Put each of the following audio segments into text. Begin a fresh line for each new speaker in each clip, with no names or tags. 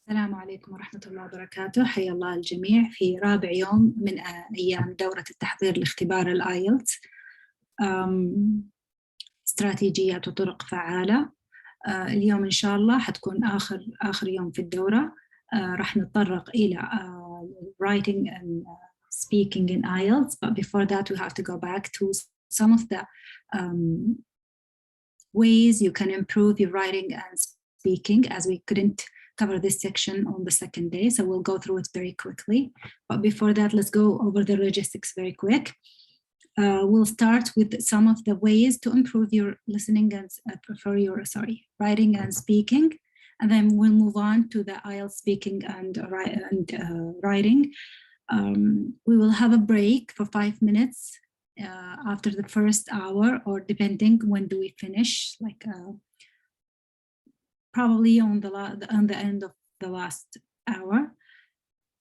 السلام عليكم ورحمة الله وبركاته. حيا الله الجميع في رابع يوم من أيام دورة التحضير لاختبار الآيلتس، استراتيجيات وطرق فعالة. اليوم إن شاء الله حتكون آخر يوم في الدورة. راح نتطرق إلى writing and speaking in IELTS, but before that we have to go back to some of the ways you can improve your writing and speaking, as we couldn't cover this section on the second day, so we'll go through it very quickly. But before that, let's go over the logistics very quick. We'll start with some of the ways to improve your listening and writing and speaking, and then we'll move on to the IELTS speaking and writing. We will have a break for 5 minutes after the first hour, or depending when do we finish, like probably on the end of the last hour.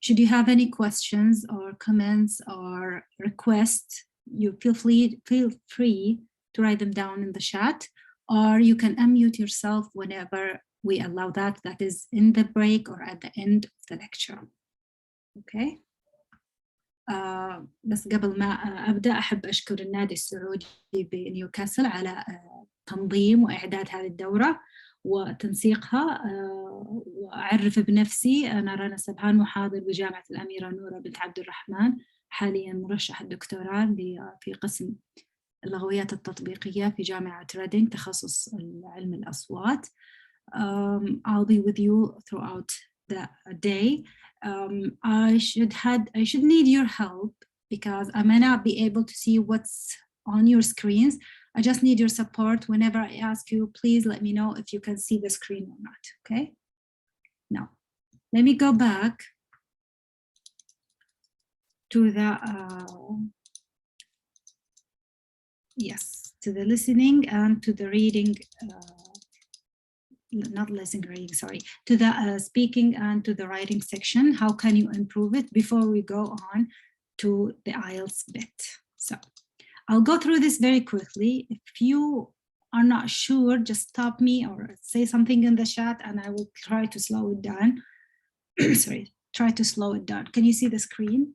Should you have any questions or comments or requests, you feel free to write them down in the chat, or you can unmute yourself whenever we allow that. That is in the break or at the end of the lecture. Okay. بس قبل ما أبدأ أحب أشكر النادي السعودي بنيوكاسل على تنظيم وإعداد هذه الدورة وتنسيقها. وأعرف بنفسي، أنا رنا السبهان، محاضر بجامعة الأميرة نورة بنت عبد الرحمن، حاليا مرشح الدكتوراه في قسم اللغويات التطبيقية في جامعة ريدينغ، تخصص علم الأصوات. I'll be with you throughout the day. I should need your help because I may not be able to see what's on your screens. I just need your support. Whenever I ask you, please let me know if you can see the screen or not, okay? Now, let me go back to the, to the listening and to the reading, not listening, reading, sorry, to the speaking and to the writing section. How can you improve it before we go on to the IELTS bit? So I'll go through this very quickly. If you are not sure, just stop me or say something in the chat and I will try to slow it down. Sorry, try to slow it down. Can you see the screen?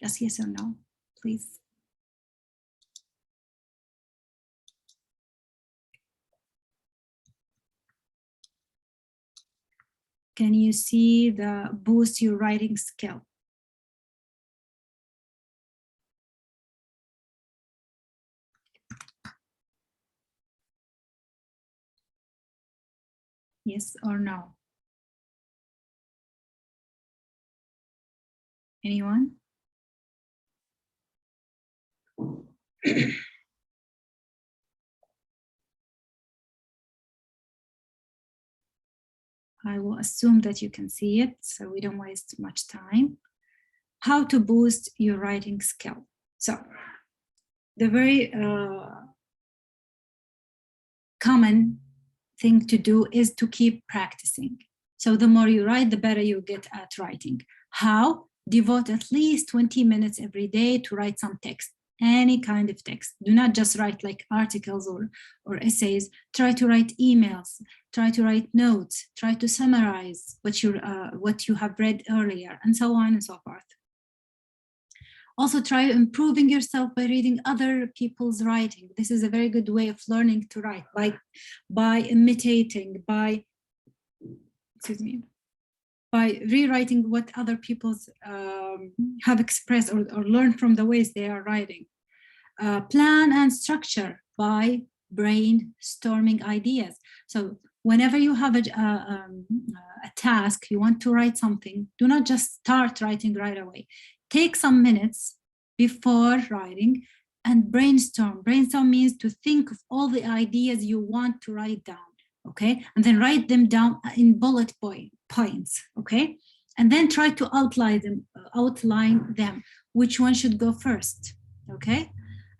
Just yes or no, please. Can you see the boost your writing skill? Yes or no? Anyone? I will assume that you can see it, so we don't waste much time. How to boost your writing skill. So the very common thing to do is to keep practicing. So the more you write, the better you get at writing. How? Devote at least 20 minutes every day to write some text, any kind of text. Do not just write like articles or essays. Try to write emails, try to write notes, try to summarize what you have read earlier, and so on and so forth. Also try improving yourself by reading other people's writing. This is a very good way of learning to write, by imitating, by rewriting what other people have expressed or learned from the ways they are writing. Plan and structure by brainstorming ideas. So whenever you have a task, you want to write something, do not just start writing right away. Take some minutes before writing and brainstorm. Brainstorm means to think of all the ideas you want to write down, okay? And then write them down in bullet points, okay? And then try to outline them, which one should go first, okay?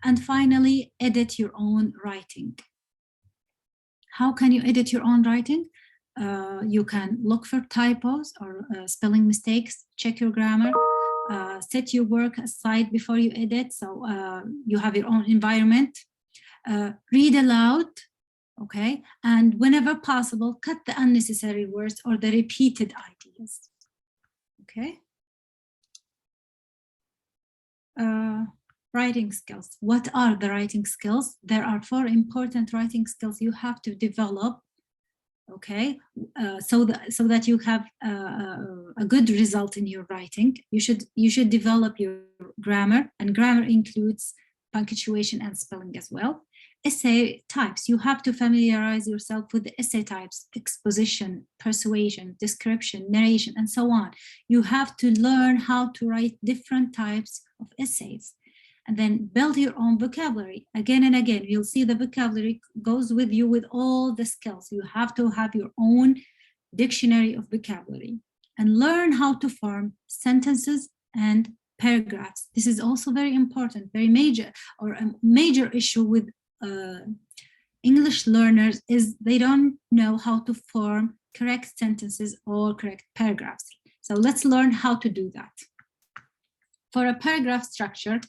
And finally, edit your own writing. How can you edit your own writing? You can look for typos or spelling mistakes, check your grammar, set your work aside before you edit, so you have your own environment. Read aloud okay? And whenever possible, cut the unnecessary words or the repeated ideas, okay? Writing skills. What are the writing skills? There are 4 important writing skills you have to develop, okay? So that you have a good result in your writing. You should develop your grammar, and grammar includes punctuation and spelling as well. Essay types. You have to familiarize yourself with the essay types: exposition, persuasion, description, narration, and so on. You have to learn how to write different types of essays, and then build your own vocabulary. Again and again, you'll see the vocabulary goes with you with all the skills. You have to have your own dictionary of vocabulary, and learn how to form sentences and paragraphs. This is also very important, very major, or a major issue with English learners is they don't know how to form correct sentences or correct paragraphs. So let's learn how to do that. For a paragraph structure,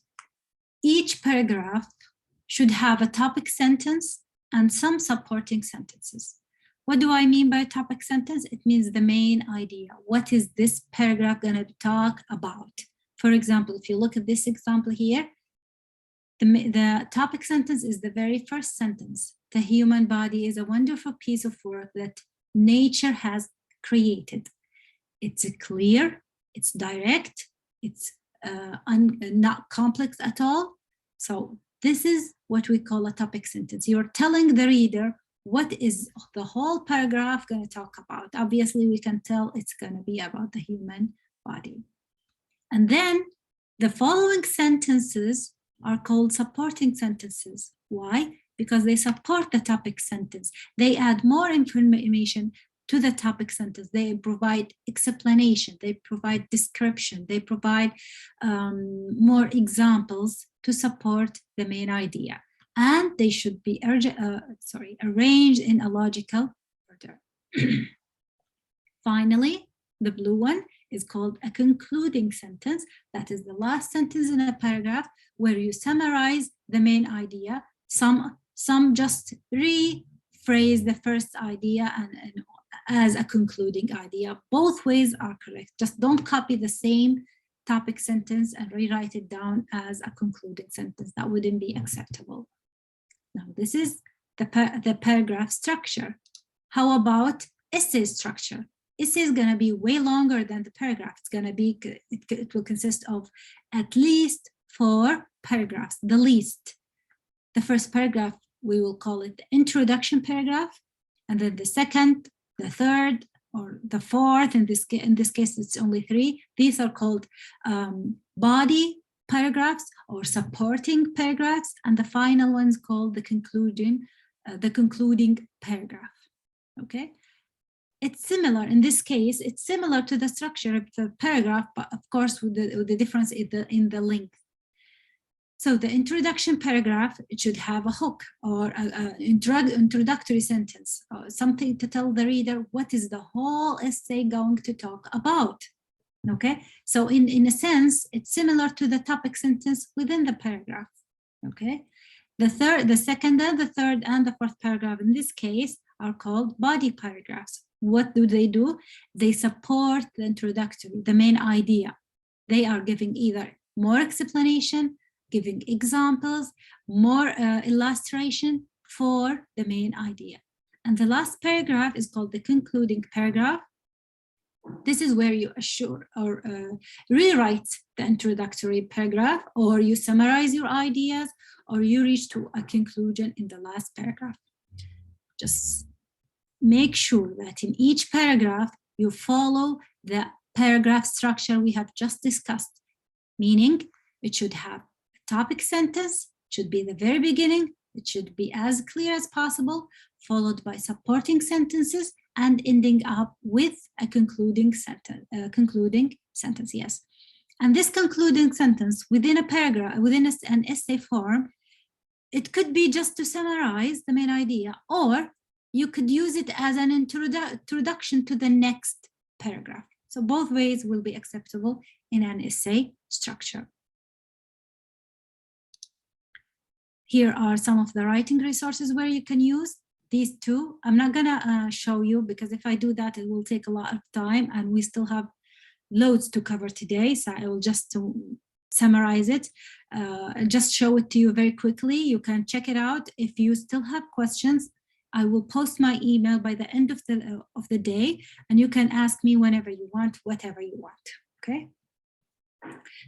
each paragraph should have a topic sentence and some supporting sentences. What do I mean by a topic sentence? It means the main idea. What is this paragraph going to talk about? For example, if you look at this example here, the topic sentence is the very first sentence. The human body is a wonderful piece of work that nature has created. It's clear, it's direct, it's not complex at all. So this is what we call a topic sentence. You're telling the reader what is the whole paragraph going to talk about. Obviously, we can tell it's going to be about the human body. And then the following sentences are called supporting sentences. Why? Because they support the topic sentence. They add more information to the topic sentence. They provide explanation, they provide description, they provide more examples to support the main idea. And they should be arranged in a logical order. Finally, the blue one is called a concluding sentence. That is the last sentence in a paragraph where you summarize the main idea. Some just rephrase the first idea and as a concluding idea. Both ways are correct. Just don't copy the same topic sentence and rewrite it down as a concluding sentence. That wouldn't be acceptable. Now, this is the paragraph structure. How about essay structure? Essay is going to be way longer than the paragraph. It's going to be, it will consist of at least 4 paragraphs, the least. The first paragraph, we will call it the introduction paragraph, and then the second, the third, or the fourth. In this case, it's only 3. These are called body paragraphs or supporting paragraphs, and the final one's called the concluding paragraph. Okay. It's similar, in this case, it's similar to the structure of the paragraph, but of course with the difference in the length. So the introduction paragraph, it should have a hook or an introductory sentence, something to tell the reader what is the whole essay going to talk about. Okay, so in a sense, it's similar to the topic sentence within the paragraph. Okay, the second, and the third, and the fourth paragraph in this case are called body paragraphs. What do? They support the introductory, the main idea. They are giving either more explanation, giving examples, more illustration for the main idea. And the last paragraph is called the concluding paragraph. This is where you assure or rewrite the introductory paragraph, or you summarize your ideas, or you reach to a conclusion in the last paragraph. Just make sure that in each paragraph you follow the paragraph structure we have just discussed, meaning it should have a topic sentence, it should be the very beginning, it should be as clear as possible, followed by supporting sentences, and ending up with a concluding sentence, yes. And this concluding sentence within a paragraph, within an essay form, it could be just to summarize the main idea, or you could use it as an introduction to the next paragraph. So both ways will be acceptable in an essay structure. Here are some of the writing resources where you can use. these two. I'm not gonna show you because if I do that, it will take a lot of time and we still have loads to cover today. So I will just summarize it, just show it to you very quickly. You can check it out. If you still have questions, I will post my email by the end of the day, and you can ask me whenever you want, whatever you want, okay?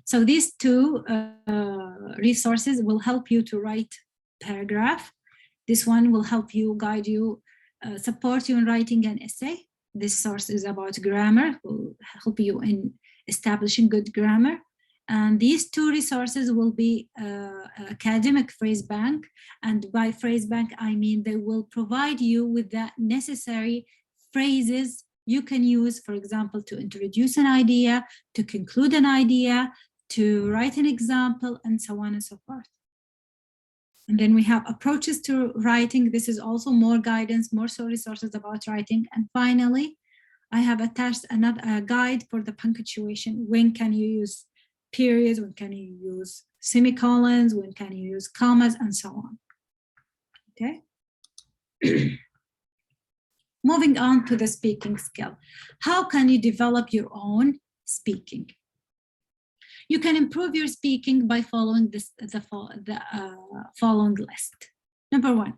So these two resources will help you to write paragraph. This one will help you, guide you, support you in writing an essay. This source is about grammar, will help you in establishing good grammar. And these two resources will be academic phrase bank. And by phrase bank, I mean they will provide you with the necessary phrases you can use, for example, to introduce an idea, to conclude an idea, to write an example, and so on and so forth. And then we have approaches to writing. This is also more guidance, more so resources about writing. And finally, I have attached another guide for the punctuation. When can you use periods? When can you use semicolons? When can you use commas? And so on. Okay. Moving on to the speaking skill. How can you develop your own speaking? You can improve your speaking by following the following list. Number one,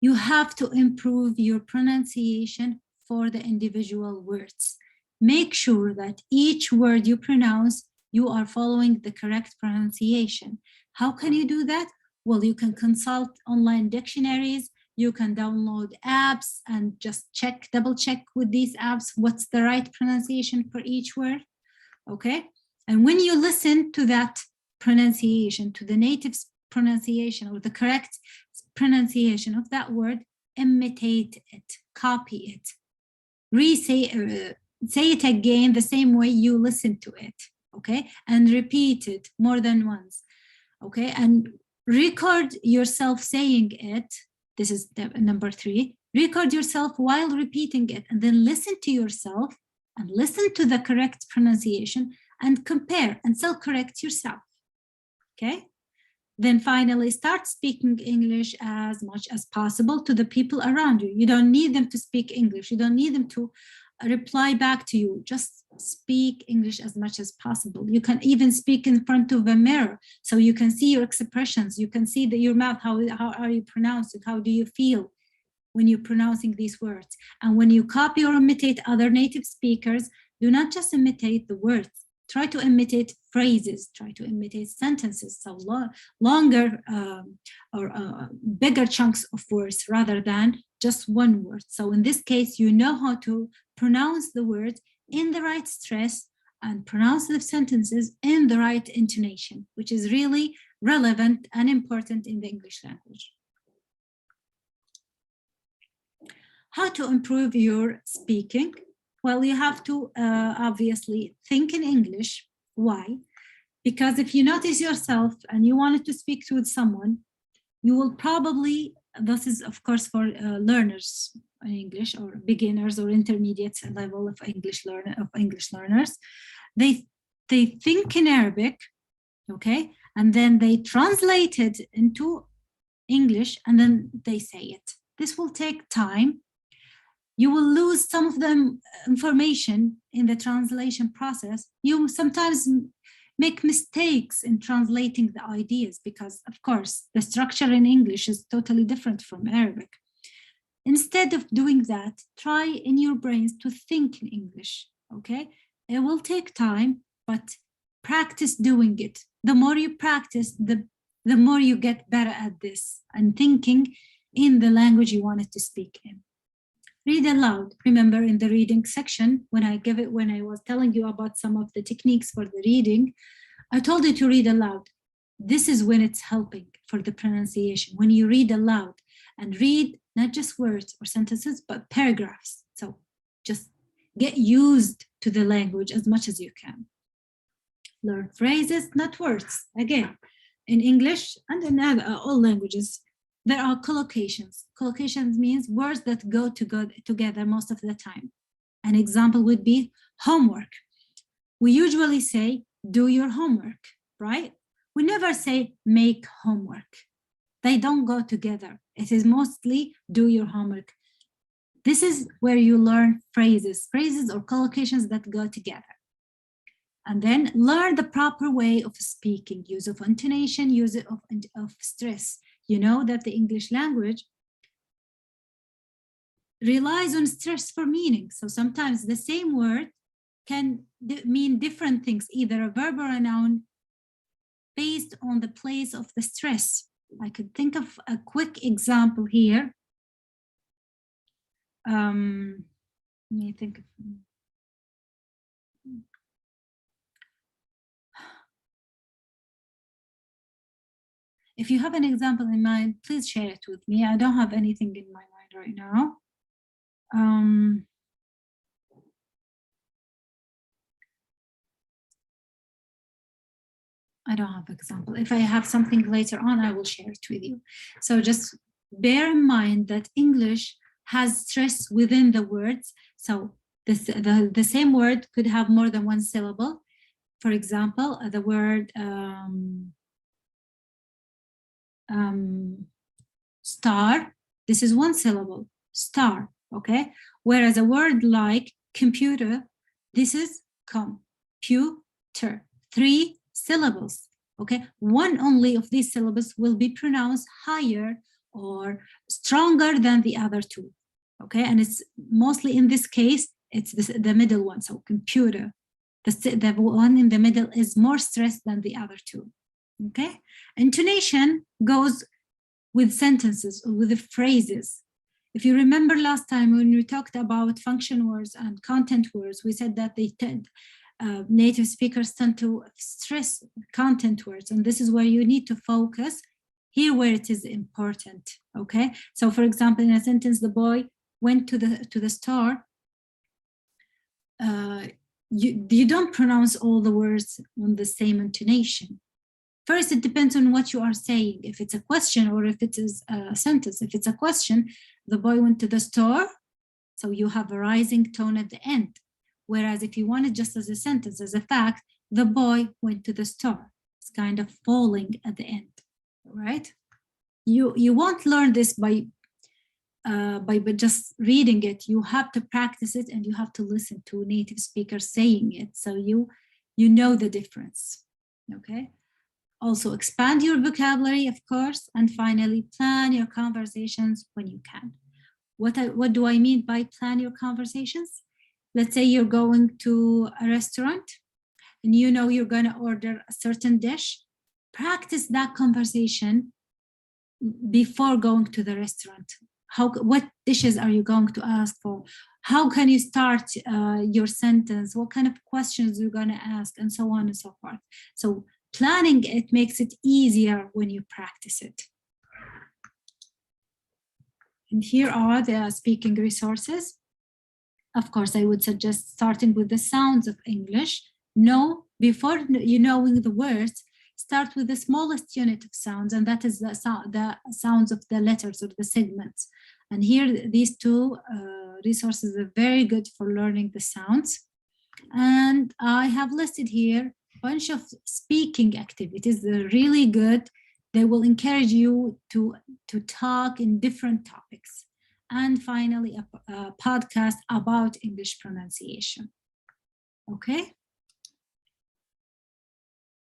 you have to improve your pronunciation for the individual words. Make sure that each word you pronounce, you are following the correct pronunciation. How can you do that? Well, you can consult online dictionaries, you can download apps and just double check with these apps what's the right pronunciation for each word, okay? And when you listen to that pronunciation, to the native pronunciation or the correct pronunciation of that word, imitate it, copy it, say it again the same way you listen to it, okay? And repeat it more than once, okay? And record yourself saying it. This is number three. Record yourself while repeating it, and then listen to yourself and listen to the correct pronunciation and compare and self-correct yourself, okay? Then finally, start speaking English as much as possible to the people around you. You don't need them to speak English. You don't need them to reply back to you. Just speak English as much as possible. You can even speak in front of a mirror so you can see your expressions. You can see your mouth, how are you pronouncing? How do you feel when you're pronouncing these words? And when you copy or imitate other native speakers, do not just imitate the words. Try to imitate phrases, try to imitate sentences, so longer or bigger chunks of words rather than just one word. So in this case, you know how to pronounce the words in the right stress and pronounce the sentences in the right intonation, which is really relevant and important in the English language. How to improve your speaking? Well, you have to obviously think in English. Why? Because if you notice yourself and you wanted to speak with someone, you will probably, this is of course for learners in English or beginners or intermediate level of English learners, they think in Arabic, okay, and then they translate it into English and then they say it. This will take time. You will lose some of the information in the translation process. You sometimes make mistakes in translating the ideas because, of course, the structure in English is totally different from Arabic. Instead of doing that, try in your brains to think in English, okay? It will take time, but practice doing it. The more you practice, the more you get better at this and thinking in the language you wanted to speak in. Read aloud. Remember in the reading section, when I was telling you about some of the techniques for the reading, I told you to read aloud. This is when it's helping for the pronunciation. When you read aloud and read not just words or sentences, but paragraphs. So just get used to the language as much as you can. Learn phrases, not words. Again, in English and in all languages, there are collocations. Collocations means words that go together most of the time. An example would be homework. We usually say, do your homework, right? We never say make homework. They don't go together. It is mostly do your homework. This is where you learn phrases or collocations that go together. And then learn the proper way of speaking, use of intonation, use of stress. You know that the English language relies on stress for meaning. So sometimes the same word can mean different things, either a verb or a noun, based on the place of the stress. I could think of a quick example here. Let me think of. If you have an example in mind, please share it with me. I don't have anything in my mind right now. I don't have an example. If I have something later on, I will share it with you. So just bear in mind that English has stress within the words. So the same word could have more than one syllable. For example, the word star, this is one syllable, star, okay? Whereas a word like computer, this is computer, 3 syllables, okay? One only of these syllables will be pronounced higher or stronger than the other 2, okay? And it's mostly in this case, it's the middle one, so computer. The one in the middle is more stressed than the other 2, okay? Intonation goes with sentences or with the phrases. If you remember last time when we talked about function words and content words, we said that native speakers tend to stress content words, and this is where you need to focus here where it is important, okay? So for example, in a sentence, the boy went to the store, you don't pronounce all the words on the same intonation. First, it depends on what you are saying, if it's a question or if it is a sentence. If it's a question, the boy went to the store, so you have a rising tone at the end. Whereas if you want it just as a sentence, as a fact, the boy went to the store. It's kind of falling at the end, right? You won't learn this by just reading it. You have to practice it and you have to listen to native speakers saying it, so you know the difference, okay? Also expand your vocabulary, of course, and finally plan your conversations when you can. What do I mean by plan your conversations? Let's say you're going to a restaurant and you know you're going to order a certain dish. Practice that conversation before going to the restaurant. What dishes are you going to ask for? How can you start your sentence? What kind of questions you're going to ask, and so on and so forth. So planning it makes it easier when you practice it. And here are the speaking resources. Of course, I would suggest starting with the sounds of English. Before you knowing the words, start with the smallest unit of sounds, and that is the sounds of the letters or the segments. And here, these 2 resources are very good for learning the sounds. And I have listed here a bunch of speaking activities. They're really good. They will encourage you to talk in different topics. And finally, a podcast about English pronunciation. Okay.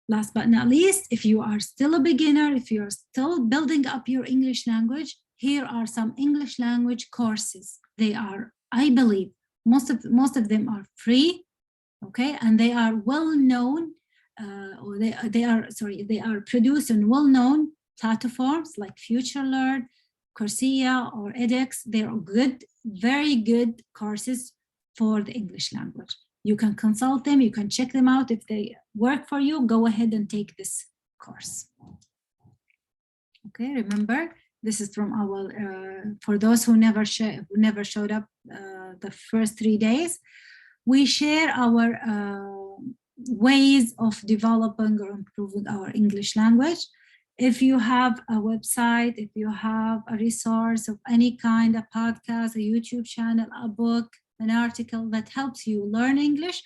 Last but not least, if you are still a beginner, if you're still building up your English language, here are some English language courses. They are, I believe, most of them are free, okay, and they are well known, or they are produced on well-known platforms like FutureLearn, Coursera, or edX. They are good, very good courses for the English language. You can consult them, you can check them out. If they work for you, go ahead and take this course. Okay, remember, this is from our, for those who never showed up the first 3 days, we share our ways of developing or improving our English language. If you have a website, if you have a resource of any kind, a podcast, a YouTube channel, a book, an article that helps you learn English,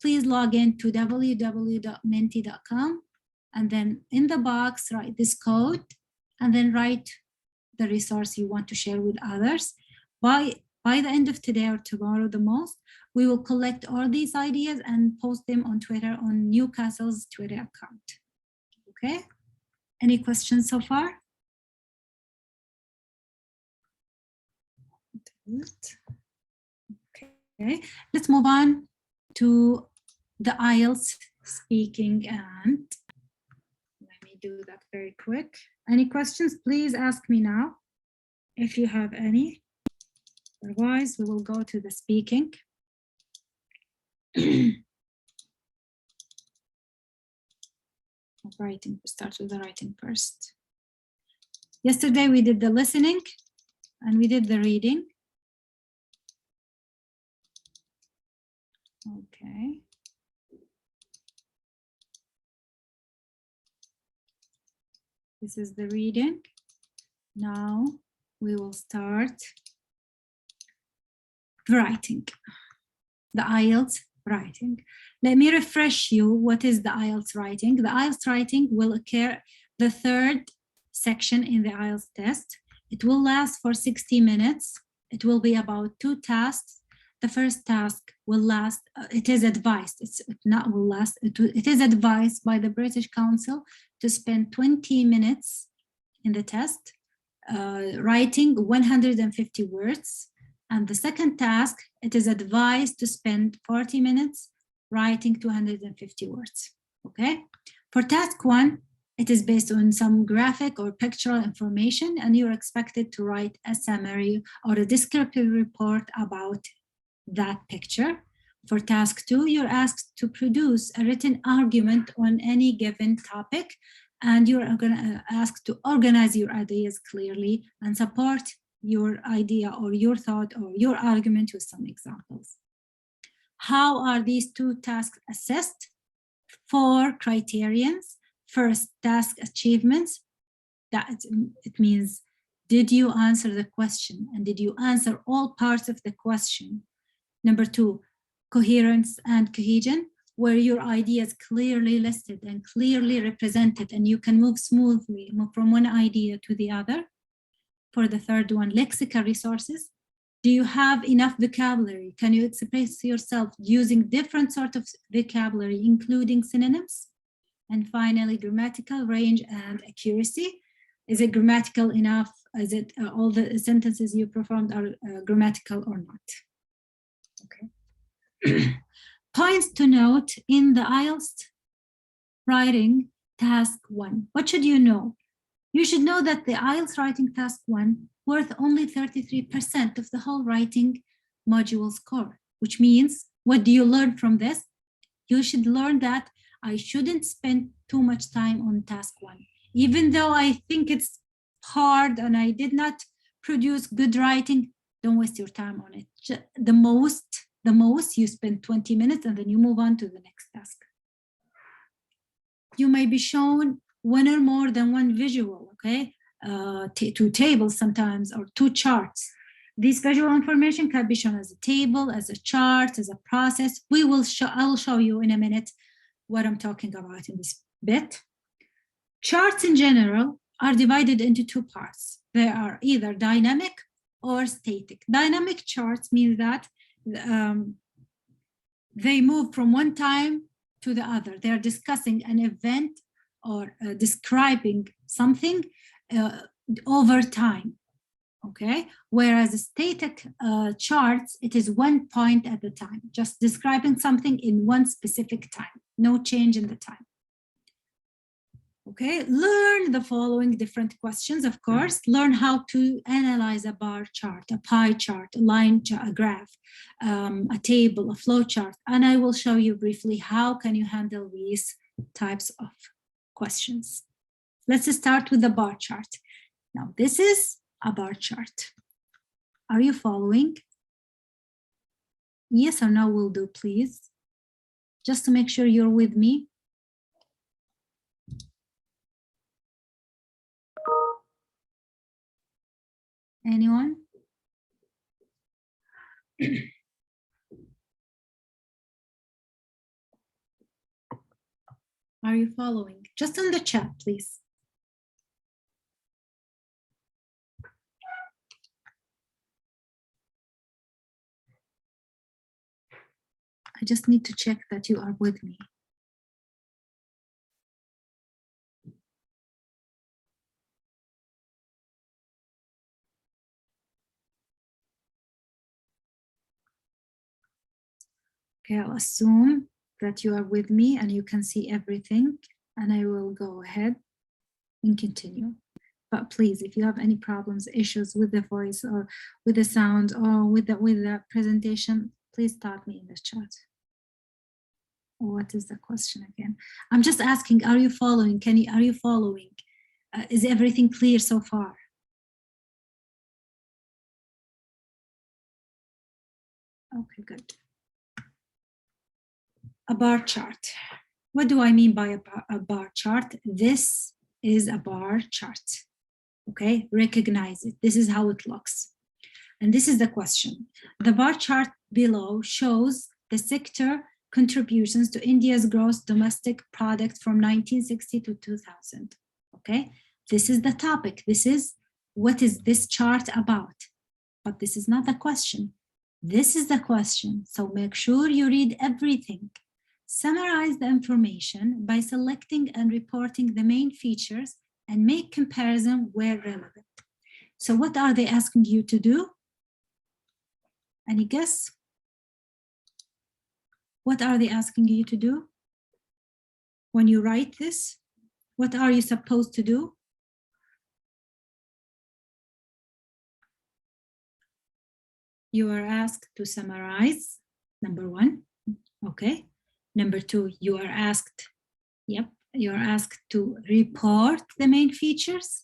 please log in to www.menti.com, and then in the box, write this code, and then write the resource you want to share with others. By the end of today or tomorrow the most, we will collect all these ideas and post them on Twitter, on Newcastle's Twitter account. Okay, any questions so far? Okay, let's move on to the IELTS speaking, and let me do that very quick. Any questions, please ask me now if you have any. Otherwise, we will go to the speaking. Writing, start with the writing first. Yesterday we did the listening and we did the reading. Okay. This is the reading. Now we will start writing, the IELTS writing. Let me refresh you what is the IELTS writing. The IELTS writing will occur the third section in the IELTS test. It will last for 60 minutes. It will be about 2 tasks. The first task will last, it is advised, it's not will last, it is advised by the British Council to spend 20 minutes in the test, writing 150 words. And the second task, it is advised to spend 40 minutes writing 250 words, okay? For task 1, it is based on some graphic or pictorial information, and you're expected to write a summary or a descriptive report about that picture. For task 2, you're asked to produce a written argument on any given topic, and you're asked to organize your ideas clearly and support your idea or your thought or your argument with some examples. How are these 2 tasks assessed? 4 criterions. First, task achievements. That it means, did you answer the question and did you answer all parts of the question? Number 2, coherence and cohesion, where your ideas clearly listed and clearly represented and you can move smoothly from one idea to the other. For the third one, lexical resources. Do you have enough vocabulary? Can you express yourself using different sorts of vocabulary, including synonyms? And finally, grammatical range and accuracy. Is it grammatical enough? Is it all the sentences you performed are grammatical or not? Okay. Points to note in the IELTS writing task 1. What should you know? You should know that the IELTS writing task 1 worth only 33% of the whole writing module score, which means, what do you learn from this? You should learn that I shouldn't spend too much time on task 1. Even though I think it's hard and I did not produce good writing, don't waste your time on it. The most you spend 20 minutes and then you move on to the next task. You may be shown 1 or more than 1 visual, okay? 2 tables sometimes, or 2 charts. This visual information can be shown as a table, as a chart, as a process. I will show you in a minute what I'm talking about in this bit. Charts in general are divided into 2 parts. They are either dynamic or static. Dynamic charts mean that they move from one time to the other. They are discussing an event or describing something over time, okay? Whereas static charts, it is 1 point at a time, just describing something in one specific time, no change in the time. Okay, learn the following different questions, of course. Learn how to analyze a bar chart, a pie chart, a line chart, a graph, a table, a flow chart, and I will show you briefly how can you handle these types of questions. Let's start with the bar chart. Now, this is a bar chart. Are you following? Yes or no will do, please. Just to make sure you're with me. Anyone? Are you following? Just on the chat, please. I just need to check that you are with me. Okay, I'll assume that you are with me and you can see everything, and I will go ahead and continue. But please, if you have any problems, issues with the voice or with the sound or with the presentation, please start me in the chat. What is the question again? I'm just asking, are you following? Are you following? Is everything clear so far? Okay, good. A bar chart. What do I mean by a bar chart? This is a bar chart. Okay, recognize it. This is how it looks. And this is the question. The bar chart below shows the sector contributions to India's gross domestic product from 1960 to 2000. Okay, this is the topic. This is what is this chart about. But this is not the question. This is the question. So make sure you read everything. Summarize the information by selecting and reporting the main features and make comparison where relevant. So what are they asking you to do? Any guess? What are they asking you to do? When you write this, what are you supposed to do? You are asked to summarize, number one, okay. Number two, you are asked, you're asked to report the main features.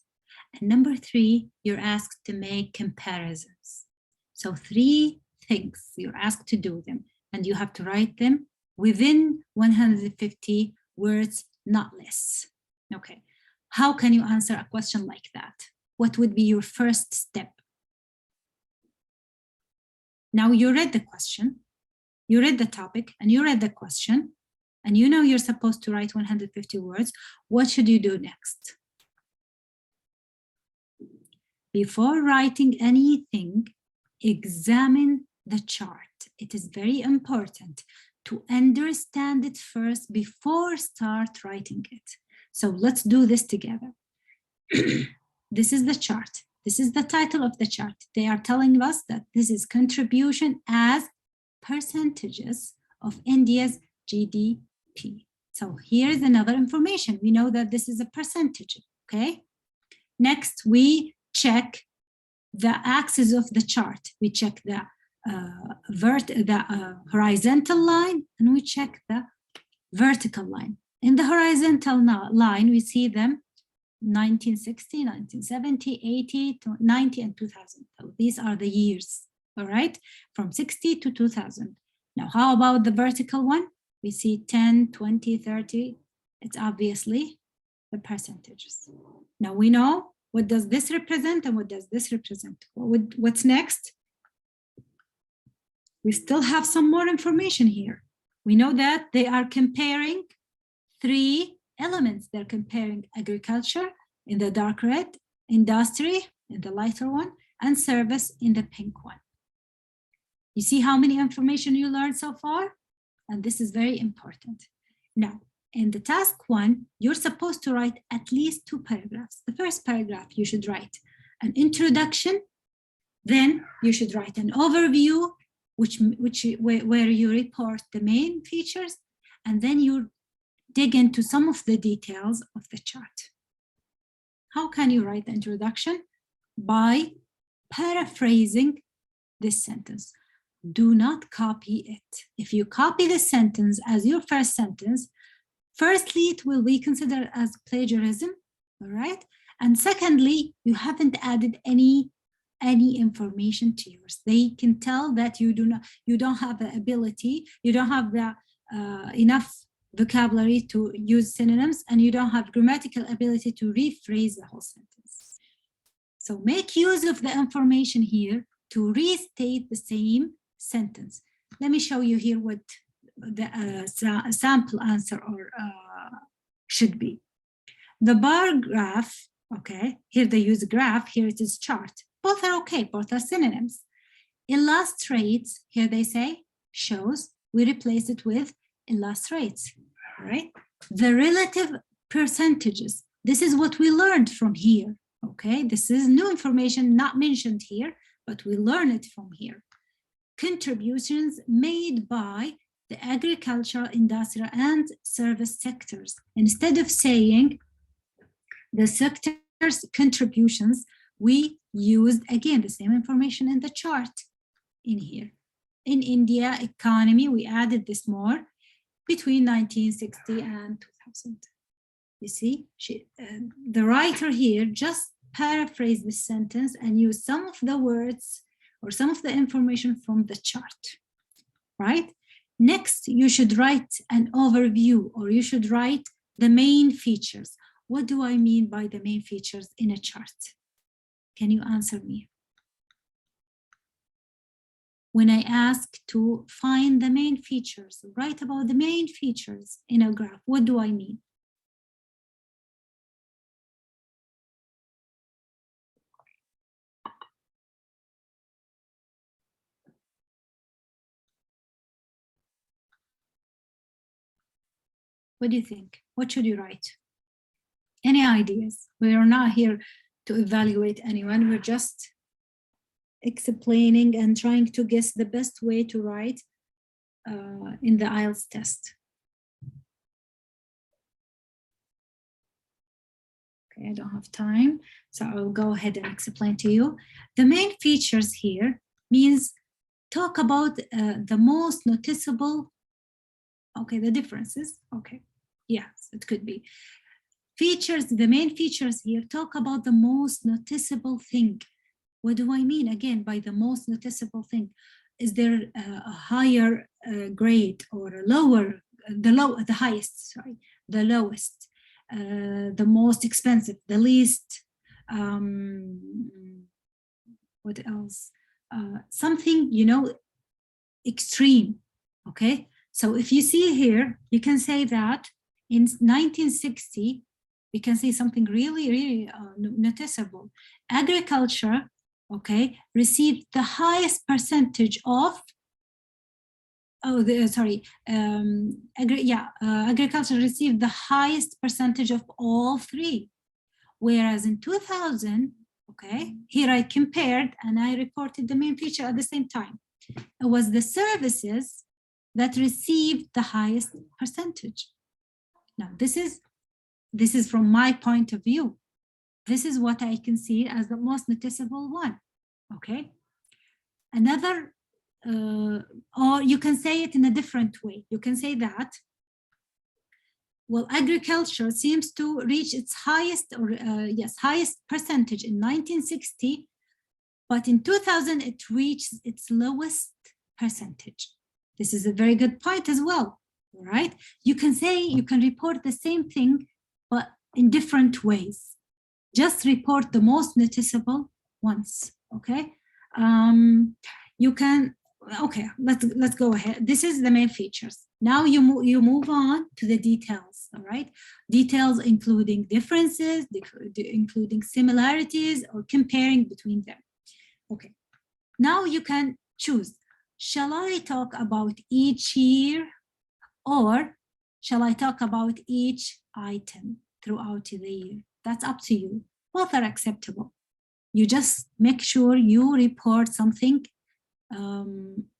And number three, you're asked to make comparisons. So 3 things, you're asked to do them, and you have to write them within 150 words, not less. Okay, how can you answer a question like that? What would be your first step? Now you read the question, you read the topic, and you read the question, and you know you're supposed to write 150 words. What should you do next? Before writing anything, examine the chart. It is very important to understand it first before start writing it. So let's do this together. This is the chart. This is the title of the chart. They are telling us that this is contribution as percentages of India's GDP. So here's another information. We know that this is a percentage, okay? Next, we check the axis of the chart. We check the horizontal line, and we check the vertical line. In the horizontal line, we see them 1960, 1970, 80, 90, and 2000. So these are the years, all right? From 60 to 2000. Now, how about the vertical one? We see 10, 20, 30. It's obviously the percentages. Now we know what does this represent and what does this represent. What's next? We still have some more information here. We know that they are comparing 3 elements. They're comparing agriculture in the dark red, industry in the lighter one, and service in the pink one. You see how many information you learned so far? And this is very important. Now, in the task 1, you're supposed to write at least 2 paragraphs. The first paragraph, you should write an introduction. Then you should write an overview, where you report the main features, and then you dig into some of the details of the chart. How can you write the introduction? By paraphrasing this sentence. Do not copy it. If you copy the sentence as your first sentence, firstly, it will be considered as plagiarism, all right? And secondly, you haven't added any information to yours. They can tell that you don't have the ability, you don't have the enough vocabulary to use synonyms, and you don't have grammatical ability to rephrase the whole sentence. So make use of the information here to restate the same sentence. Let me show you here what the sample answer should be. The bar graph, okay, here they use graph, here it is chart. Both are okay, both are synonyms. Illustrates, here they say, shows we replace it with illustrates, right? The relative percentages, this is what we learned from here, okay? This is new information not mentioned here, but we learn it from here. Contributions made by the agricultural, industrial, and service sectors. Instead of saying the sectors' contributions, we used, again, the same information in the chart in here. In India economy, we added this more between 1960 and 2000. You see, the writer here just paraphrased this sentence and used some of the words or some of the information from the chart, right? Next, you should write an overview, or you should write the main features. What do I mean by the main features in a chart? Can you answer me? When I ask to find the main features, write about the main features in a graph, what do I mean? What do you think? What should you write? Any ideas? We are not here to evaluate anyone. We're just explaining and trying to guess the best way to write in the IELTS test. Okay, I don't have time, so I'll go ahead and explain to you. The main features here means talk about the most noticeable, okay, the differences, okay, yes, it could be. Features, the main features here talk about the most noticeable thing. What do I mean, again, by the most noticeable thing? Is there a higher grade or a lower, the highest, sorry, the lowest, the most expensive, the least, what else? Something, you know, extreme, okay? So if you see here, you can say that in 1960, we can see something really, really noticeable. Agriculture, okay, received the highest percentage of, agriculture received the highest percentage of all three. Whereas in 2000, okay, here I compared and I reported the main feature at the same time. It was the services that received the highest percentage. Now, this is from my point of view. This is what I can see as the most noticeable one, okay? Another, or you can say it in a different way. You can say that, well, agriculture seems to reach its highest, or highest percentage in 1960, but in 2000 it reached its lowest percentage. This is a very good point as well, right? You can say, you can report the same thing, but in different ways. Just report the most noticeable ones, okay? You can, okay, let's go ahead. This is the main features. Now you move on to the details, all right? Details including differences, including similarities, or comparing between them. Okay, now you can choose. Shall I talk about each year, or shall I talk about each item throughout the year? That's up to you. Both are acceptable. You just make sure you report something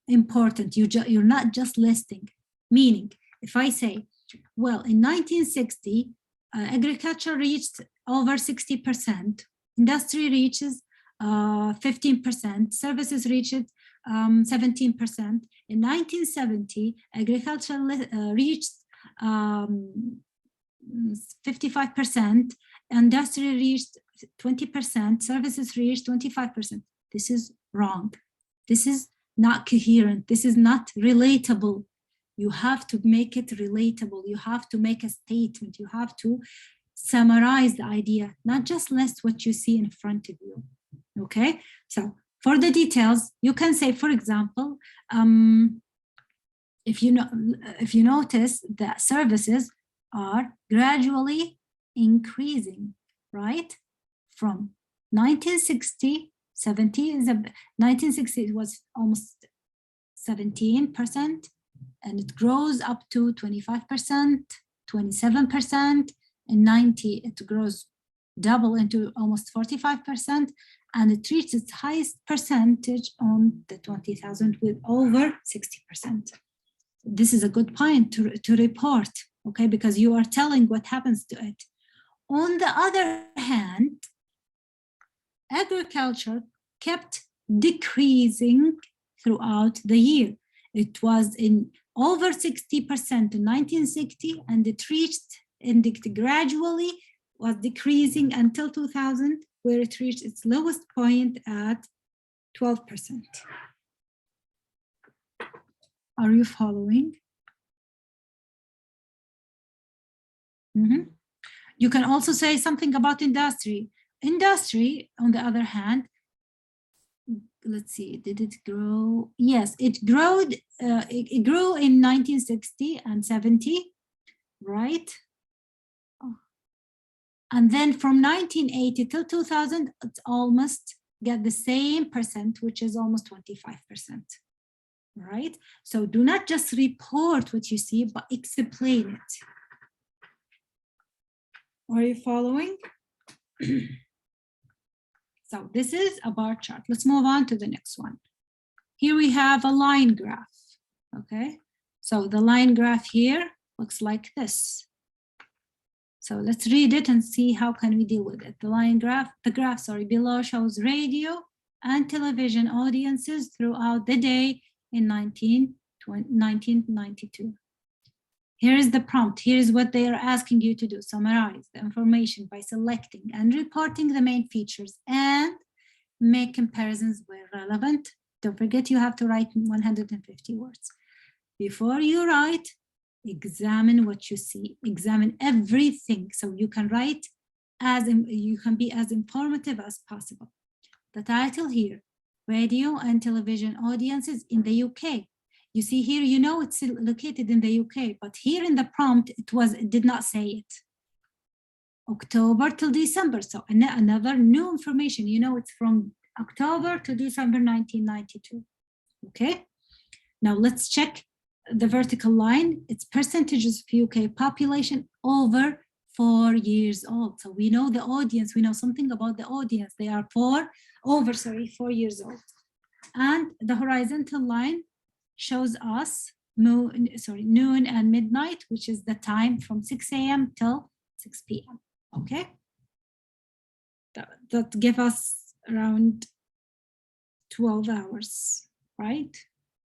important. You're not just listing. Meaning, if I say, well, in 1960, agriculture reached over 60%, industry reaches 15%, services reached 17%. In 1970, agriculture reached 55%, industry reached 20%, services reached 25%. This is wrong. This is not coherent. This is not relatable. You have to make it relatable. You have to make a statement. You have to summarize the idea, not just list what you see in front of you. Okay, so for the details, you can say, for example, if you notice that services are gradually increasing, right? From 1960, 1960 it was almost 17%, and it grows up to 25%, 27%. In 90, it grows double into almost 45%, and it reaches its highest percentage on the 20,000 with over 60%. This is a good point to report, okay, because you are telling what happens to it. On the other hand, agriculture kept decreasing throughout the year. It was in over 60% in 1960, and it reached, and it gradually was decreasing until 2000, where it reached its lowest point at 12%. Are you following? You can also say something about industry. Industry, on the other hand, let's see, did it grow? Yes, it grew in 1960 and 70, right? And then from 1980 till 2000, it's almost get the same percent, which is almost 25%, right? So do not just report what you see, but explain it. Are you following? So this is a bar chart. Let's move on to the next one. Here we have a line graph, okay? So the line graph here looks like this. So let's read it and see how can we deal with it. The line graph, below shows radio and television audiences throughout the day in 1992. Here is the prompt. Here is what they are asking you to do. Summarize the information by selecting and reporting the main features and make comparisons where relevant. Don't forget you have to write 150 words. Before you write, examine what you see. Examine everything so you can write you can be as informative as possible. The title here, radio and television audiences in the UK. You see here, you know it's located in the UK, but here in the prompt, it did not say it. October till December, so another new information. You know it's from October to December 1992, okay? Now let's check the vertical line. It's percentages of UK population over 4 years old. So we know the audience, we know something about the audience. They are 4 years old. And the horizontal line shows us noon and midnight, which is the time from 6 a.m. till 6 p.m. Okay, that give us around 12 hours, right?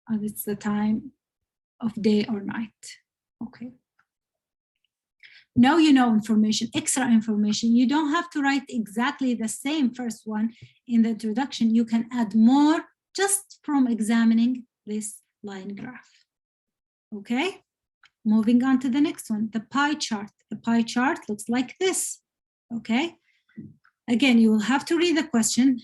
And it's the time of day or night. Okay. Now you know information, extra information. You don't have to write exactly the same first one in the introduction. You can add more just from examining this line graph. Okay, moving on to the next one, the pie chart. The pie chart looks like this. Okay, again, you will have to read the question.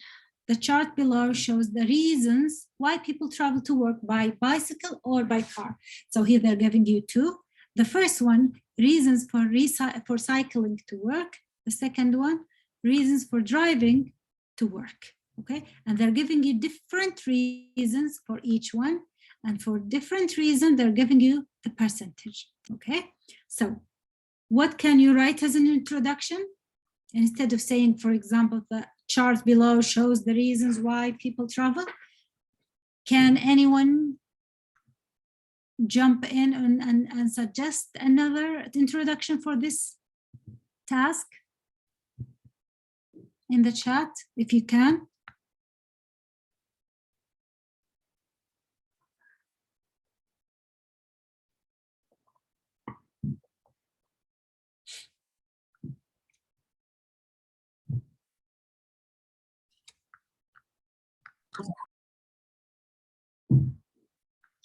The chart below shows the reasons why people travel to work by bicycle or by car. So here they're giving you 2. The first one, reasons for cycling to work. The second one, reasons for driving to work. Okay, and they're giving you different reasons for each one. And for different reasons, they're giving you the percentage, okay? So what can you write as an introduction? Instead of saying, for example, the chart below shows the reasons why people travel, can anyone jump in and suggest another introduction for this task in the chat, if you can?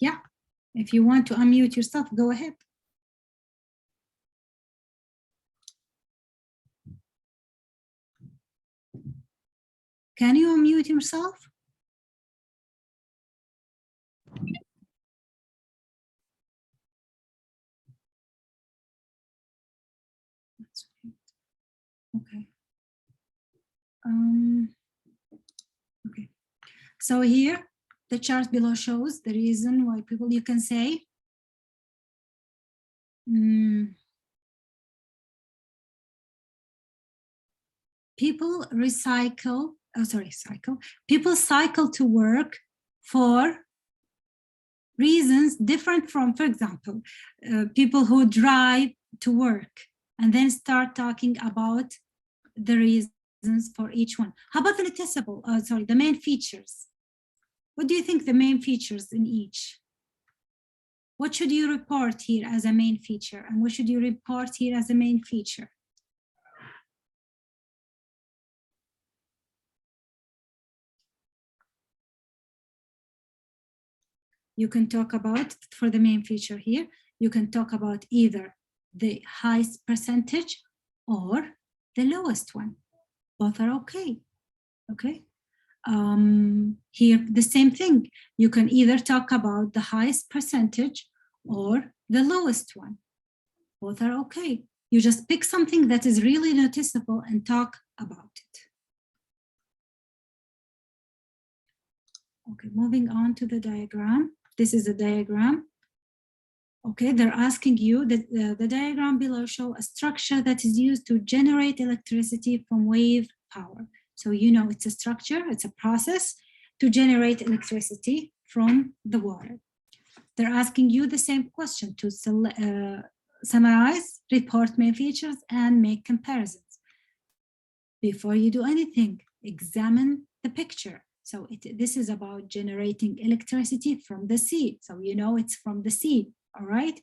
Yeah, if you want to unmute yourself, go ahead. Can you unmute yourself? Okay. Okay. So here, the chart below shows the reason why people, you can say, People recycle, people cycle to work for reasons different from, for example, people who drive to work, and then start talking about the reasons for each one. How about the noticeable, the main features? What do you think the main features in each? What should you report here as a main feature? And what should you report here as a main feature? You can talk about, for the main feature here, you can talk about either the highest percentage or the lowest one. Both are okay, okay? Here, the same thing. You can either talk about the highest percentage or the lowest one. Both are okay. You just pick something that is really noticeable and talk about it. Okay, moving on to the diagram. This is a diagram. Okay, they're asking you that the diagram below show a structure that is used to generate electricity from wave power. So you know it's a structure, it's a process to generate electricity from the water. They're asking you the same question to summarize, report main features, and make comparisons. Before you do anything, examine the picture. So this is about generating electricity from the sea. So you know it's from the sea, all right?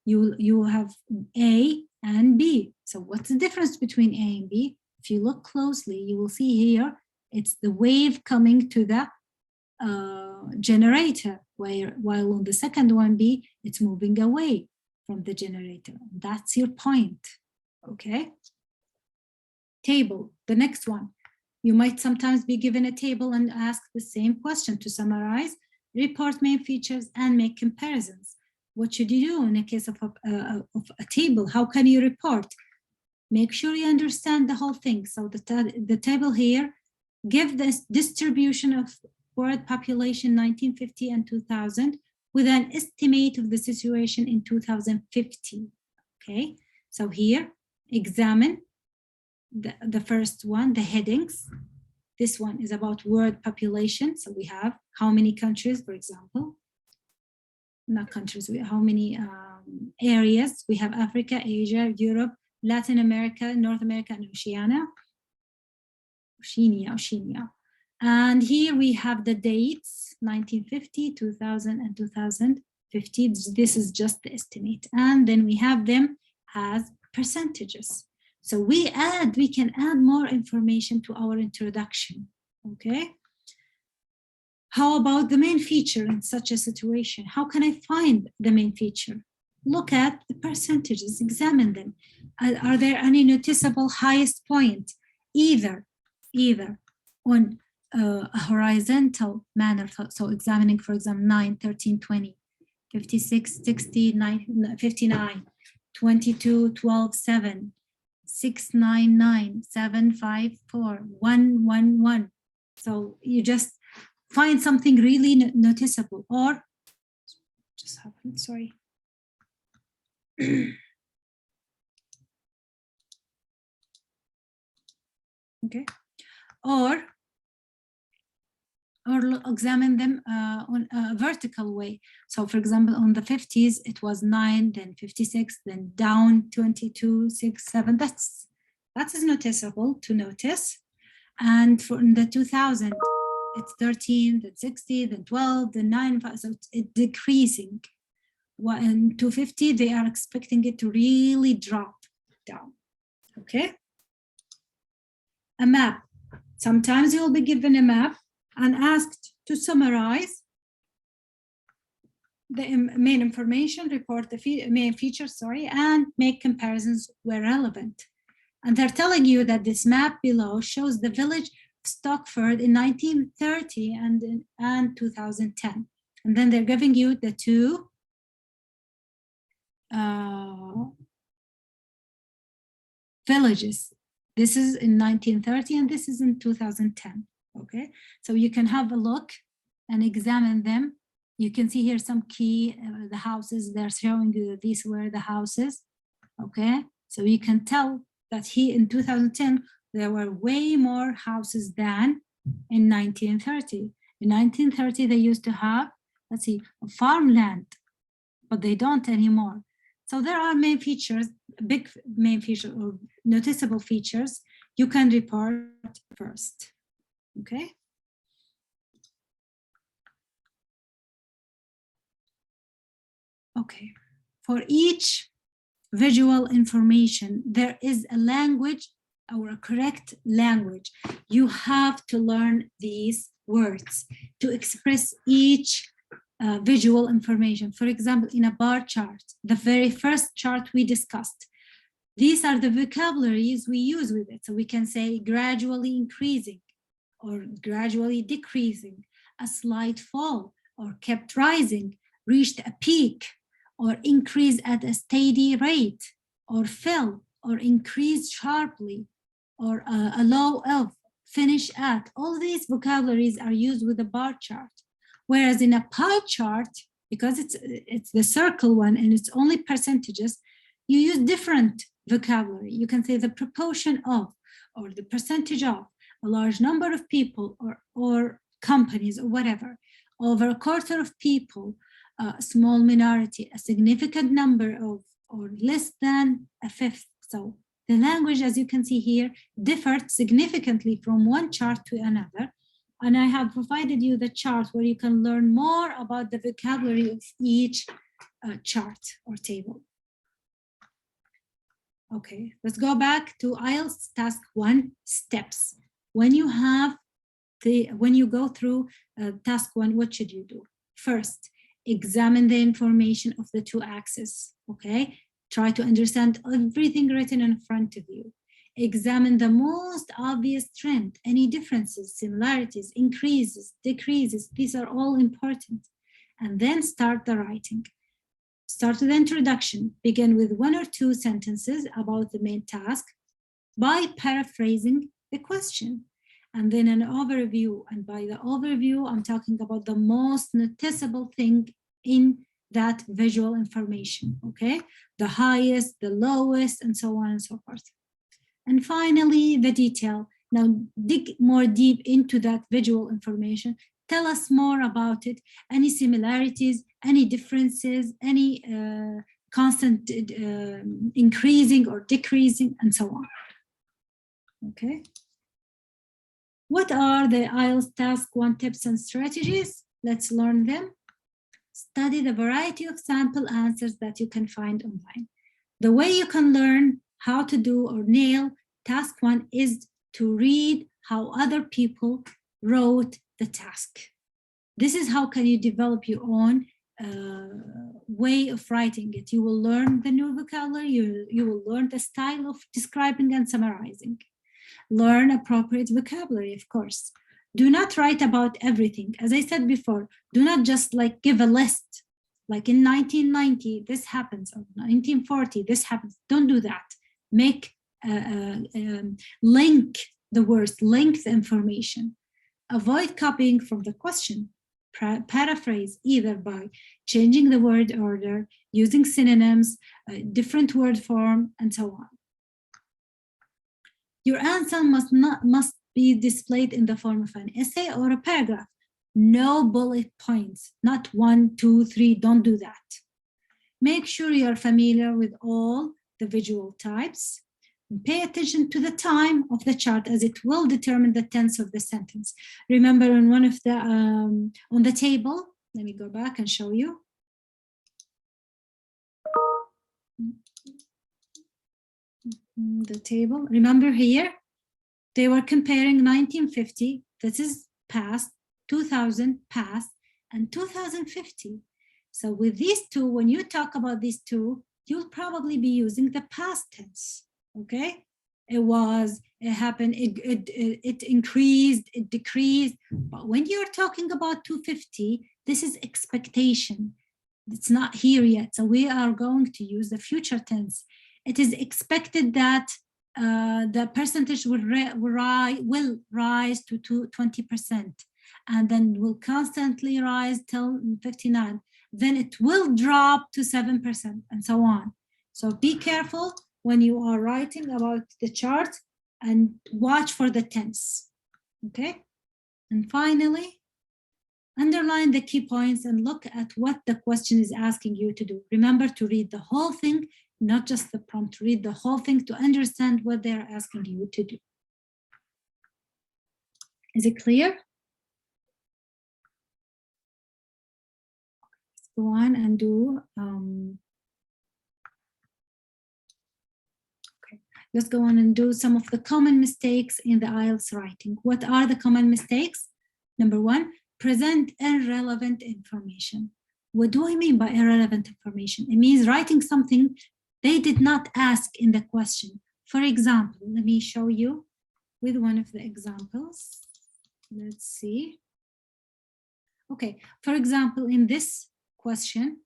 You have A and B. So what's the difference between A and B? If you look closely, you will see here, it's the wave coming to the generator, while on the second one, B, it's moving away from the generator. That's your point, okay? Table, the next one. You might sometimes be given a table and ask the same question to summarize, report main features, and make comparisons. What should you do in a case of a table? How can you report? Make sure you understand the whole thing. So the table here, give this distribution of world population 1950 and 2000 with an estimate of the situation in 2050. Okay, so here, examine the first one, the headings. This one is about world population. So we have how many countries, for example, not countries, how many areas. We have Africa, Asia, Europe, Latin America, North America, and Oceania. And here we have the dates, 1950, 2000, and 2050. This is just the estimate. And then we have them as percentages. So we can add more information to our introduction, okay? How about the main feature in such a situation? How can I find the main feature? Look at the percentages, examine them. Are there any noticeable highest point, either on a horizontal manner, so examining, for example, 9, 13, 20, 56, 60, 9, 59, 22, 12, 7, 6, 9, 9, 7, 5, 4, 1, 1, 1. So you just find something really noticeable, or just happened, sorry. Okay, or examine them on a vertical way. So for example, on the 50s, it was 9, then 56, then down 22, 6, 7. That is noticeable to notice. And for in the 2000, it's 13, then 60, then 12, then 9, 5, so it's decreasing. In 250, they are expecting it to really drop down, okay? A map. Sometimes you'll be given a map and asked to summarize the main information, report the main features, and make comparisons where relevant. And they're telling you that this map below shows the village of Stockford in 1930 and 2010. And then they're giving you the two villages. This is in 1930 and this is in 2010. Okay, so you can have a look and examine them. You can see here some key, the houses, they're showing you that these were the houses, okay? So you can tell that in 2010, there were way more houses than in 1930. In 1930, they used to have, let's see, farmland, but they don't anymore. So there are main features, big main features or noticeable features you can report first, okay? Okay, for each visual information, there is a language or a correct language. You have to learn these words to express each visual information. For example, in a bar chart, the very first chart we discussed, these are the vocabularies we use with it. So we can say gradually increasing or gradually decreasing, a slight fall or kept rising, reached a peak, or increase at a steady rate, or fell, or increased sharply, or a low of, finish at. All these vocabularies are used with a bar chart. Whereas in a pie chart, because it's the circle one and it's only percentages, you use different vocabulary. You can say the proportion of, or the percentage of a large number of people or companies or whatever, over a quarter of people, a small minority, a significant number of, or less than a fifth. So the language, as you can see here, differed significantly from one chart to another. And I have provided you the chart where you can learn more about the vocabulary of each chart or table. Okay, let's go back to IELTS task 1 steps. When you go through task 1, what should you do? First, examine the information of the 2 axes, okay? Try to understand everything written in front of you. Examine the most obvious trend, any differences, similarities, increases, decreases, these are all important. And then start the writing. Start with the introduction, begin with 1 or 2 sentences about the main task by paraphrasing the question. And then an overview, and by the overview, I'm talking about the most noticeable thing in that visual information, okay? The highest, the lowest, and so on and so forth. And finally, the detail. Now dig more deep into that visual information. Tell us more about it, any similarities, any differences, any constant increasing or decreasing, and so on, okay? What are the IELTS task 1 tips and strategies? Let's learn them. Study the variety of sample answers that you can find online. The way you can learn how to do or nail task 1 is to read how other people wrote the task. This is how can you develop your own way of writing it. You will learn the new vocabulary, you will learn the style of describing and summarizing. Learn appropriate vocabulary, of course. Do not write about everything. As I said before, do not just like give a list. Like in 1990, this happens, or 1940, this happens. Don't do that. Make, link the words, link the information. Avoid copying from the question. Paraphrase either by changing the word order, using synonyms, different word form, and so on. Your answer must be displayed in the form of an essay or a paragraph. No bullet points, not 1, 2, 3, don't do that. Make sure you're familiar with all the visual types. Pay attention to the time of the chart as it will determine the tense of the sentence. Remember in one of the, on the table, let me go back and show you. The table, remember here, they were comparing 1950, this is past, 2000 past, and 2050. So with these 2, when you talk about these 2, you'll probably be using the past tense, okay? It happened, it increased, it decreased. But when you're talking about 250, this is expectation. It's not here yet. So we are going to use the future tense. It is expected that the percentage will rise to 20%. and then will constantly rise till 59. Then it will drop to 7% and so on. So be careful when you are writing about the chart and watch for the tense, okay? And finally, underline the key points and look at what the question is asking you to do. Remember to read the whole thing, not just the prompt. Read the whole thing to understand what they're asking you to do. Is it clear? Let's go on and do, let's go on and do some of the common mistakes in the IELTS writing. What are the common mistakes? Number one, present irrelevant information. What do I mean by irrelevant information? It means writing something they did not ask in the question. For example, let me show you with one of the examples. Let's see. Okay, for example, in this question,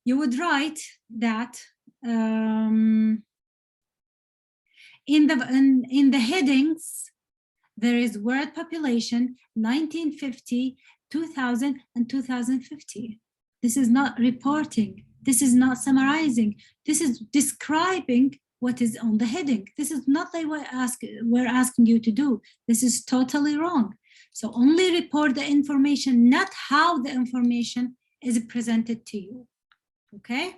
you would write that in the headings, there is word population 1950, 2000, and 2050. This is not reporting. This is not summarizing. This is describing what is on the heading. This is not like what we're asking you to do. This is totally wrong. So only report the information, not how the information is presented to you. Okay?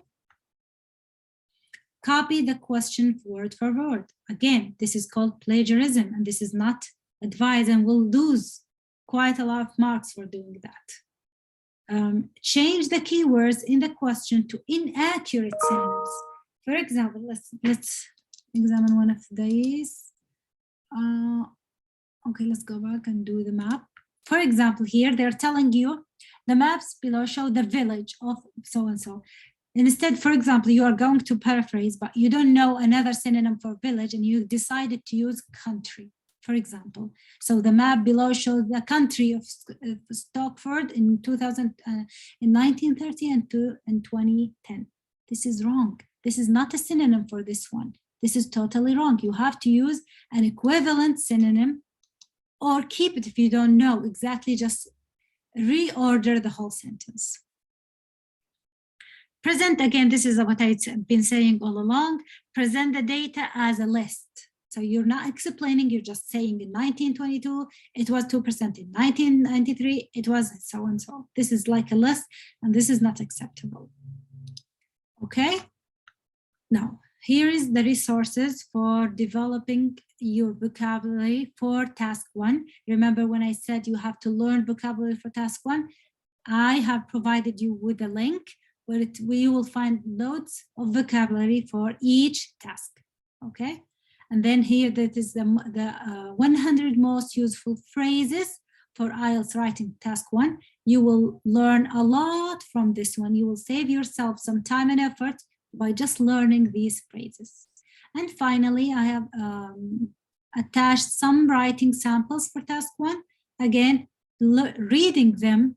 Copy the question word for word. Again, this is called plagiarism, and this is not advised, and will lose quite a lot of marks for doing that. Change the keywords in the question to inaccurate synonyms. For example, let's examine one of these. Okay, let's go back and do the map. For example, here they're telling you the maps below show the village of so-and-so. Instead, for example, you are going to paraphrase, but you don't know another synonym for village and you decided to use country, for example. So the map below shows the country of Stockford in 1930 and 2010. This is wrong. This is not a synonym for this one. This is totally wrong. You have to use an equivalent synonym or keep it if you don't know exactly, just reorder the whole sentence. Present, again, this is what I've been saying all along, present the data as a list. So you're not explaining, you're just saying in 1922, it was 2%, in 1993, it was so and so. This is like a list, and this is not acceptable. Okay? Now, here is the resources for developing your vocabulary for task 1. Remember when I said you have to learn vocabulary for task 1? I have provided you with a link where we will find loads of vocabulary for each task, okay? And then here, that is the 100 most useful phrases for IELTS writing task 1. You will learn a lot from this one. You will save yourself some time and effort by just learning these phrases. And finally, I have attached some writing samples for task 1. Again, reading them,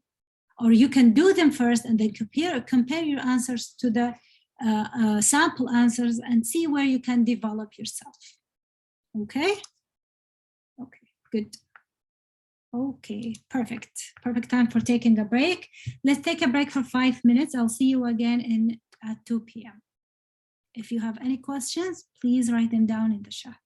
or you can do them first and then compare your answers to the sample answers and see where you can develop yourself. Okay? Okay, good. Okay, perfect. Perfect time for taking a break. Let's take a break for 5 minutes. I'll see you again at 2 p.m. If you have any questions, please write them down in the chat.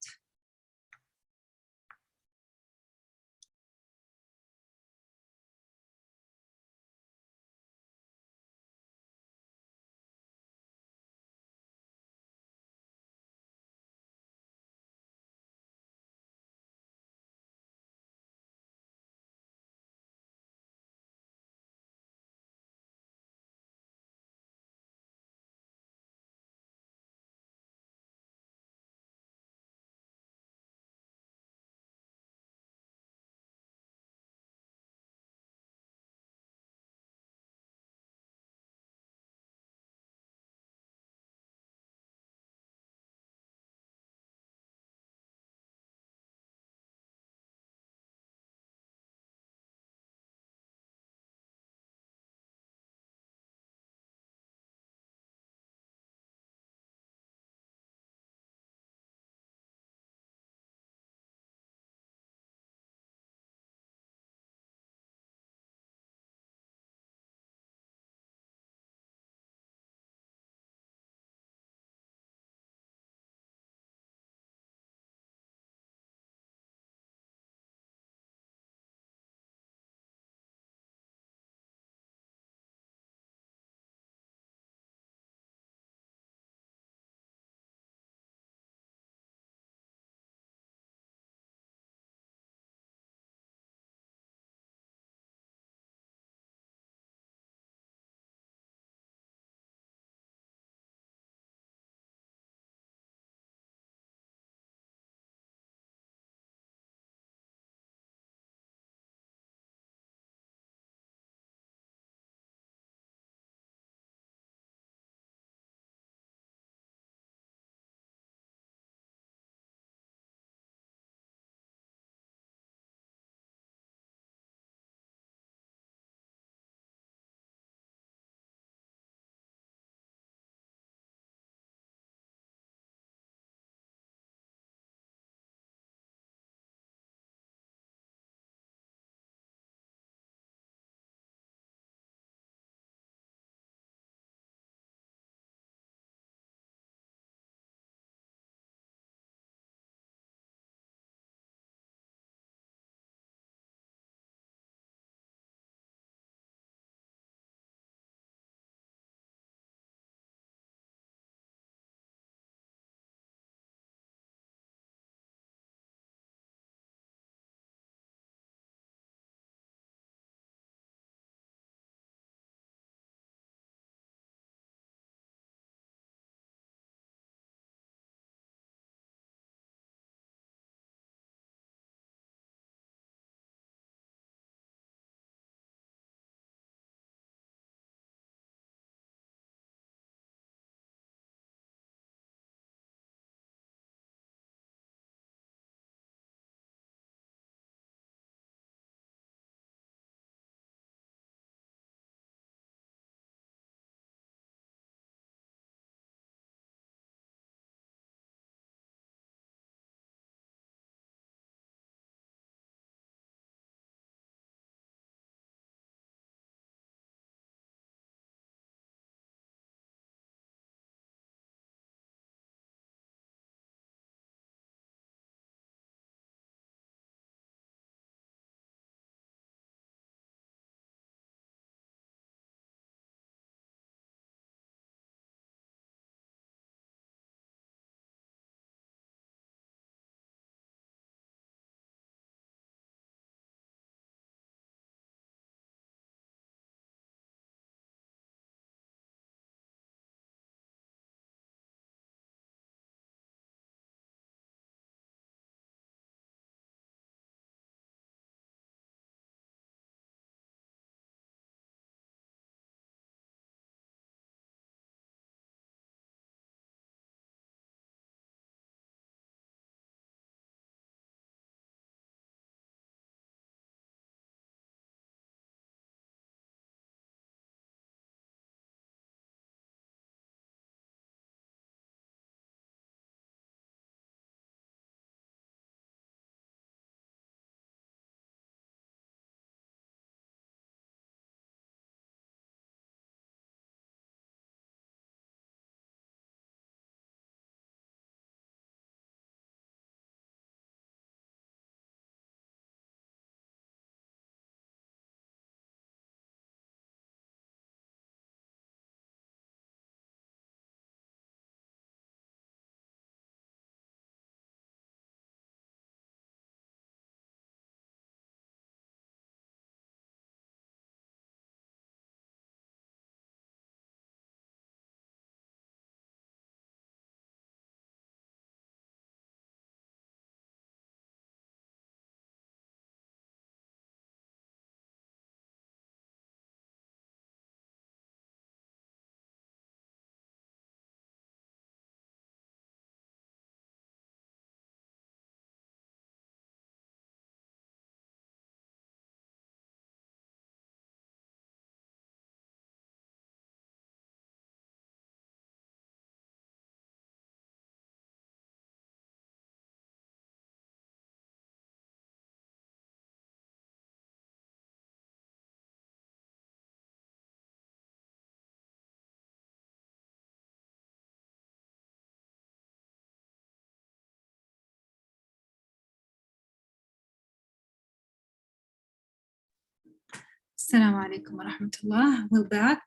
Assalamu alaikum wa rahmatullah. We're back.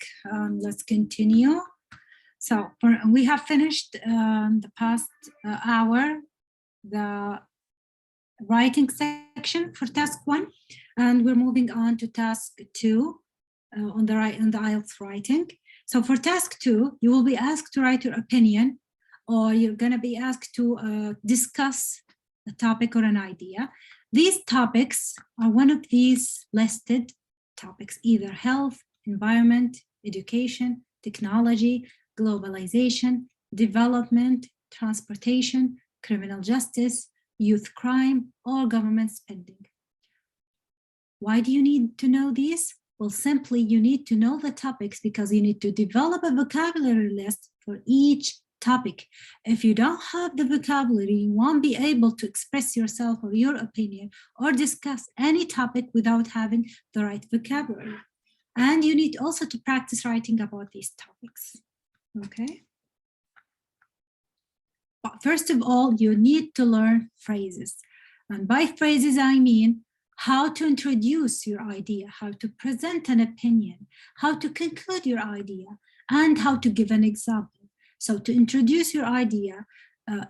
Let's continue. So we have finished the past hour, the writing section for task 1, and we're moving on to task 2 on the IELTS writing. So for task 2, you will be asked to write your opinion, or you're going to be asked to discuss a topic or an idea. These topics are one of these listed topics, either health, environment, education, technology, globalization, development, transportation, criminal justice, youth crime, or government spending. Why do you need to know these? Well, simply you need to know the topics because you need to develop a vocabulary list for each topic. If you don't have the vocabulary, you won't be able to express yourself or your opinion or discuss any topic without having the right vocabulary. And you need also to practice writing about these topics, okay? But first of all, you need to learn phrases. And by phrases, I mean how to introduce your idea, how to present an opinion, how to conclude your idea, and how to give an example. So to introduce your idea,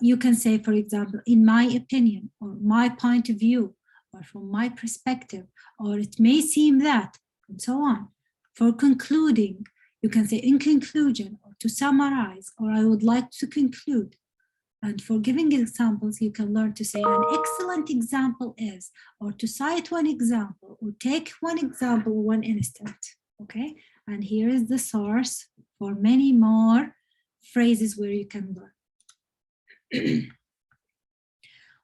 you can say, for example, in my opinion, or my point of view, or from my perspective, or it may seem that, and so on. For concluding, you can say in conclusion, or to summarize, or I would like to conclude. And for giving examples, you can learn to say an excellent example is, or to cite one example, or take one example, one instant, okay? And here is the source for many more phrases where you can learn.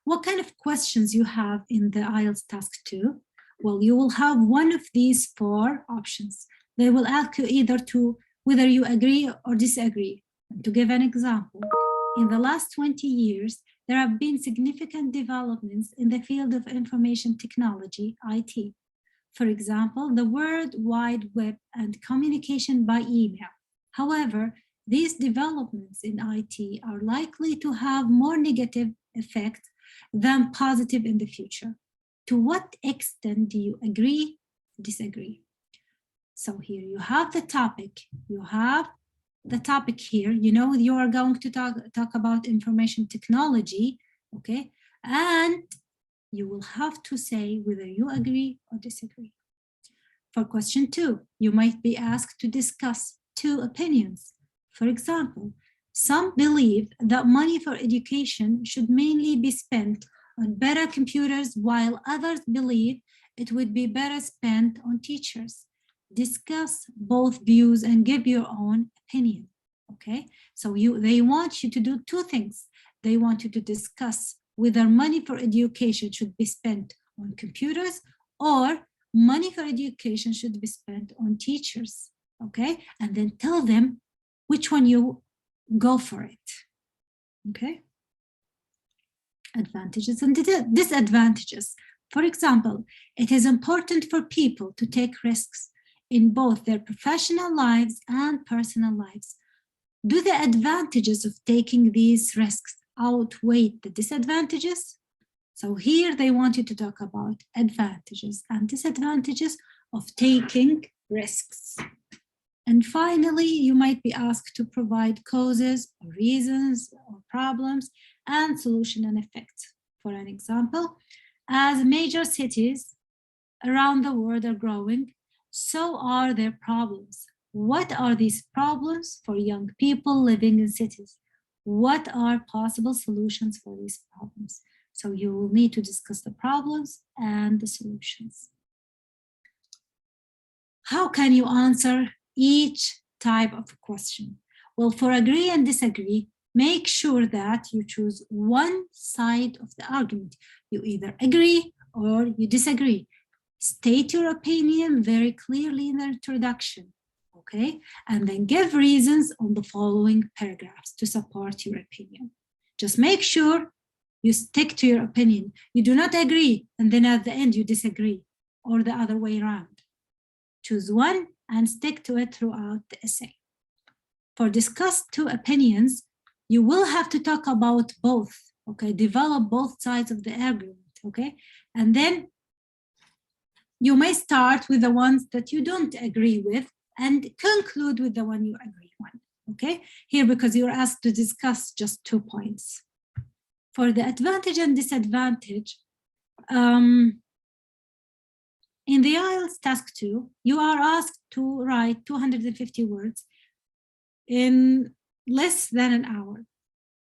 What kind of questions you have in the IELTS task 2? Well, you will have one of these 4 options. They will ask you either to whether you agree or disagree. And to give an example, in the last 20 years, there have been significant developments in the field of information technology, IT. For example, the World Wide Web and communication by email. However, these developments in IT are likely to have more negative effects than positive in the future. To what extent do you agree, disagree? So here you have the topic. You have the topic here. You know you are going to talk about information technology, okay? And you will have to say whether you agree or disagree. For question 2, you might be asked to discuss 2 opinions. For example, some believe that money for education should mainly be spent on better computers, while others believe it would be better spent on teachers. Discuss both views and give your own opinion, okay? So they want you to do 2 things. They want you to discuss whether money for education should be spent on computers or money for education should be spent on teachers, okay? And then tell them which one you go for it, okay? Advantages and disadvantages. For example, it is important for people to take risks in both their professional lives and personal lives. Do the advantages of taking these risks outweigh the disadvantages? So here they want you to talk about advantages and disadvantages of taking risks. And finally, you might be asked to provide causes or reasons or problems and solution and effects. For an example, as major cities around the world are growing, so are their problems. What are these problems for young people living in cities? What are possible solutions for these problems? So you will need to discuss the problems and the solutions. How can you answer each type of question? Well, for agree and disagree, make sure that you choose one side of the argument. You either agree or you disagree. State your opinion very clearly in the introduction, okay? And then give reasons on the following paragraphs to support your opinion. Just make sure you stick to your opinion. You do not agree, and then at the end you disagree, or the other way around. Choose one and stick to it throughout the essay. For discuss 2 opinions, you will have to talk about both, okay? Develop both sides of the argument, okay? And then you may start with the ones that you don't agree with and conclude with the one you agree on. Okay, here because you're asked to discuss just 2 points. For the advantage and disadvantage, in the IELTS task 2, you are asked to write 250 words in less than an hour.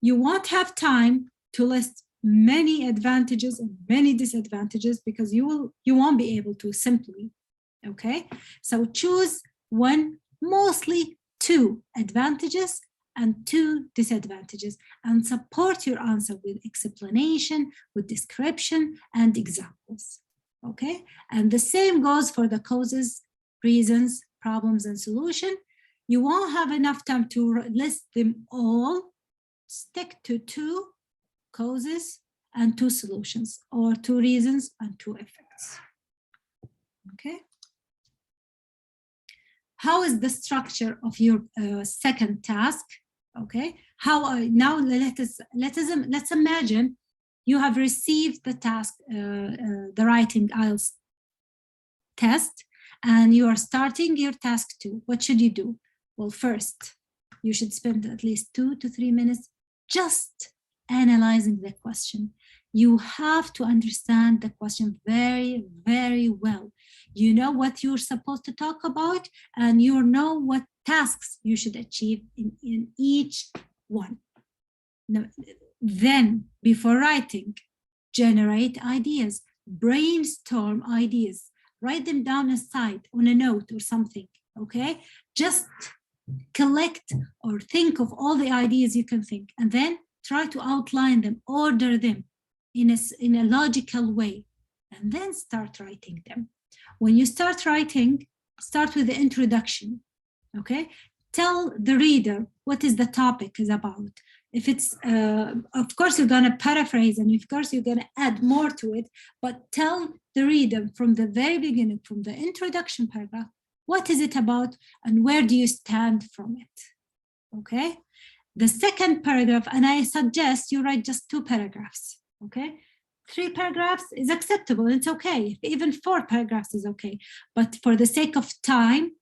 You won't have time to list many advantages and many disadvantages because you won't be able to simply, okay? So choose one, mostly 2 advantages and 2 disadvantages, and support your answer with explanation, with description and examples, okay? And the same goes for the causes, reasons, problems and solution. You won't have enough time to list them all. Stick to 2 causes and 2 solutions, or 2 reasons and 2 effects. Okay. How is the structure of your second task? Okay. How now let's imagine you have received the task, the writing IELTS test, and you are starting your task 2. What should you do? Well, first, you should spend at least 2 to 3 minutes just analyzing the question. You have to understand the question very, very well. You know what you're supposed to talk about, and you know what tasks you should achieve in each one. Now, then, before writing, generate ideas, brainstorm ideas, write them down aside on a note or something, okay? Just collect or think of all the ideas you can think, and then try to outline them, order them in a logical way, and then start writing them. When you start writing, start with the introduction, okay? Tell the reader what is the topic is about. If it's, of course, you're gonna paraphrase, and of course, you're gonna add more to it, but tell the reader from the very beginning, from the introduction paragraph, what is it about and where do you stand from it, okay? The second paragraph, and I suggest you write just 2 paragraphs, okay? 3 paragraphs is acceptable, it's okay. Even 4 paragraphs is okay. But for the sake of time,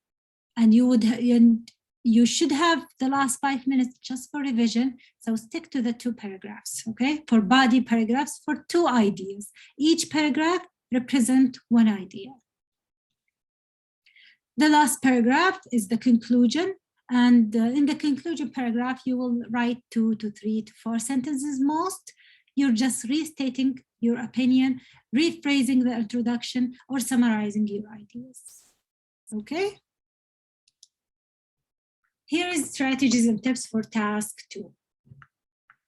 and you should have the last 5 minutes just for revision, so stick to the 2 paragraphs, okay? For body paragraphs, for 2 ideas. Each paragraph represents 1 idea. The last paragraph is the conclusion. And in the conclusion paragraph, you will write 2 to 3 to 4 sentences most. You're just restating your opinion, rephrasing the introduction, or summarizing your ideas. Okay? Here is strategies and tips for task 2.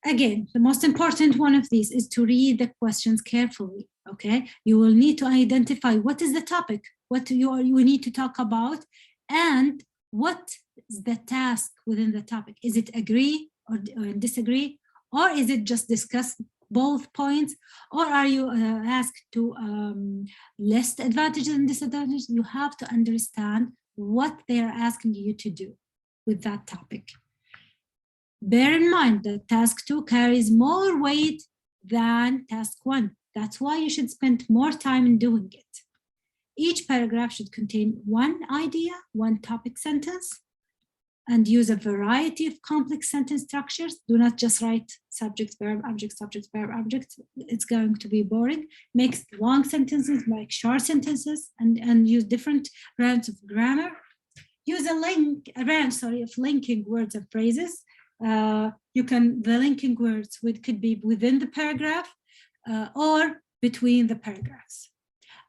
Again, the most important one of these is to read the questions carefully. Okay? You will need to identify what is the topic, what you need to talk about, and what is the task within the topic. Is it agree or disagree, or is it just discuss both points, or are you asked to list advantages and disadvantages? You have to understand what they are asking you to do with that topic. Bear in mind that task 2 carries more weight than task 1. That's why you should spend more time in doing it. Each paragraph should contain 1 idea, 1 topic sentence, and use a variety of complex sentence structures. Do not just write subject, verb, object, subject, verb, object. It's going to be boring. Make long sentences, make short sentences, and use different rounds of grammar. Use a range of linking words and phrases. The linking words could be within the paragraph or between the paragraphs.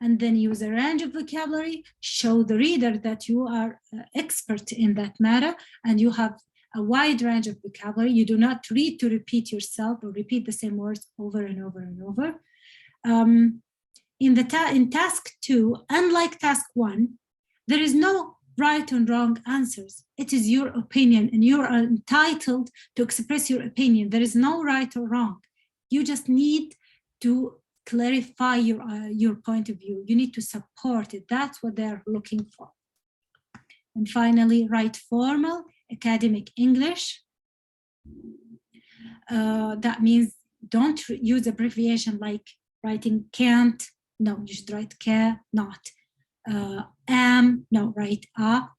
And then use a range of vocabulary, show the reader that you are expert in that matter and you have a wide range of vocabulary. You do not read to repeat yourself or repeat the same words over and over and over. In task 2, unlike task 1, there is no right and wrong answers. It is your opinion and you are entitled to express your opinion. There is no right or wrong. You just need to clarify your point of view. You need to support it. That's what they're looking for. And finally, write formal academic English. That means don't use abbreviation like writing can't. No, you should write cannot. Am, no, right,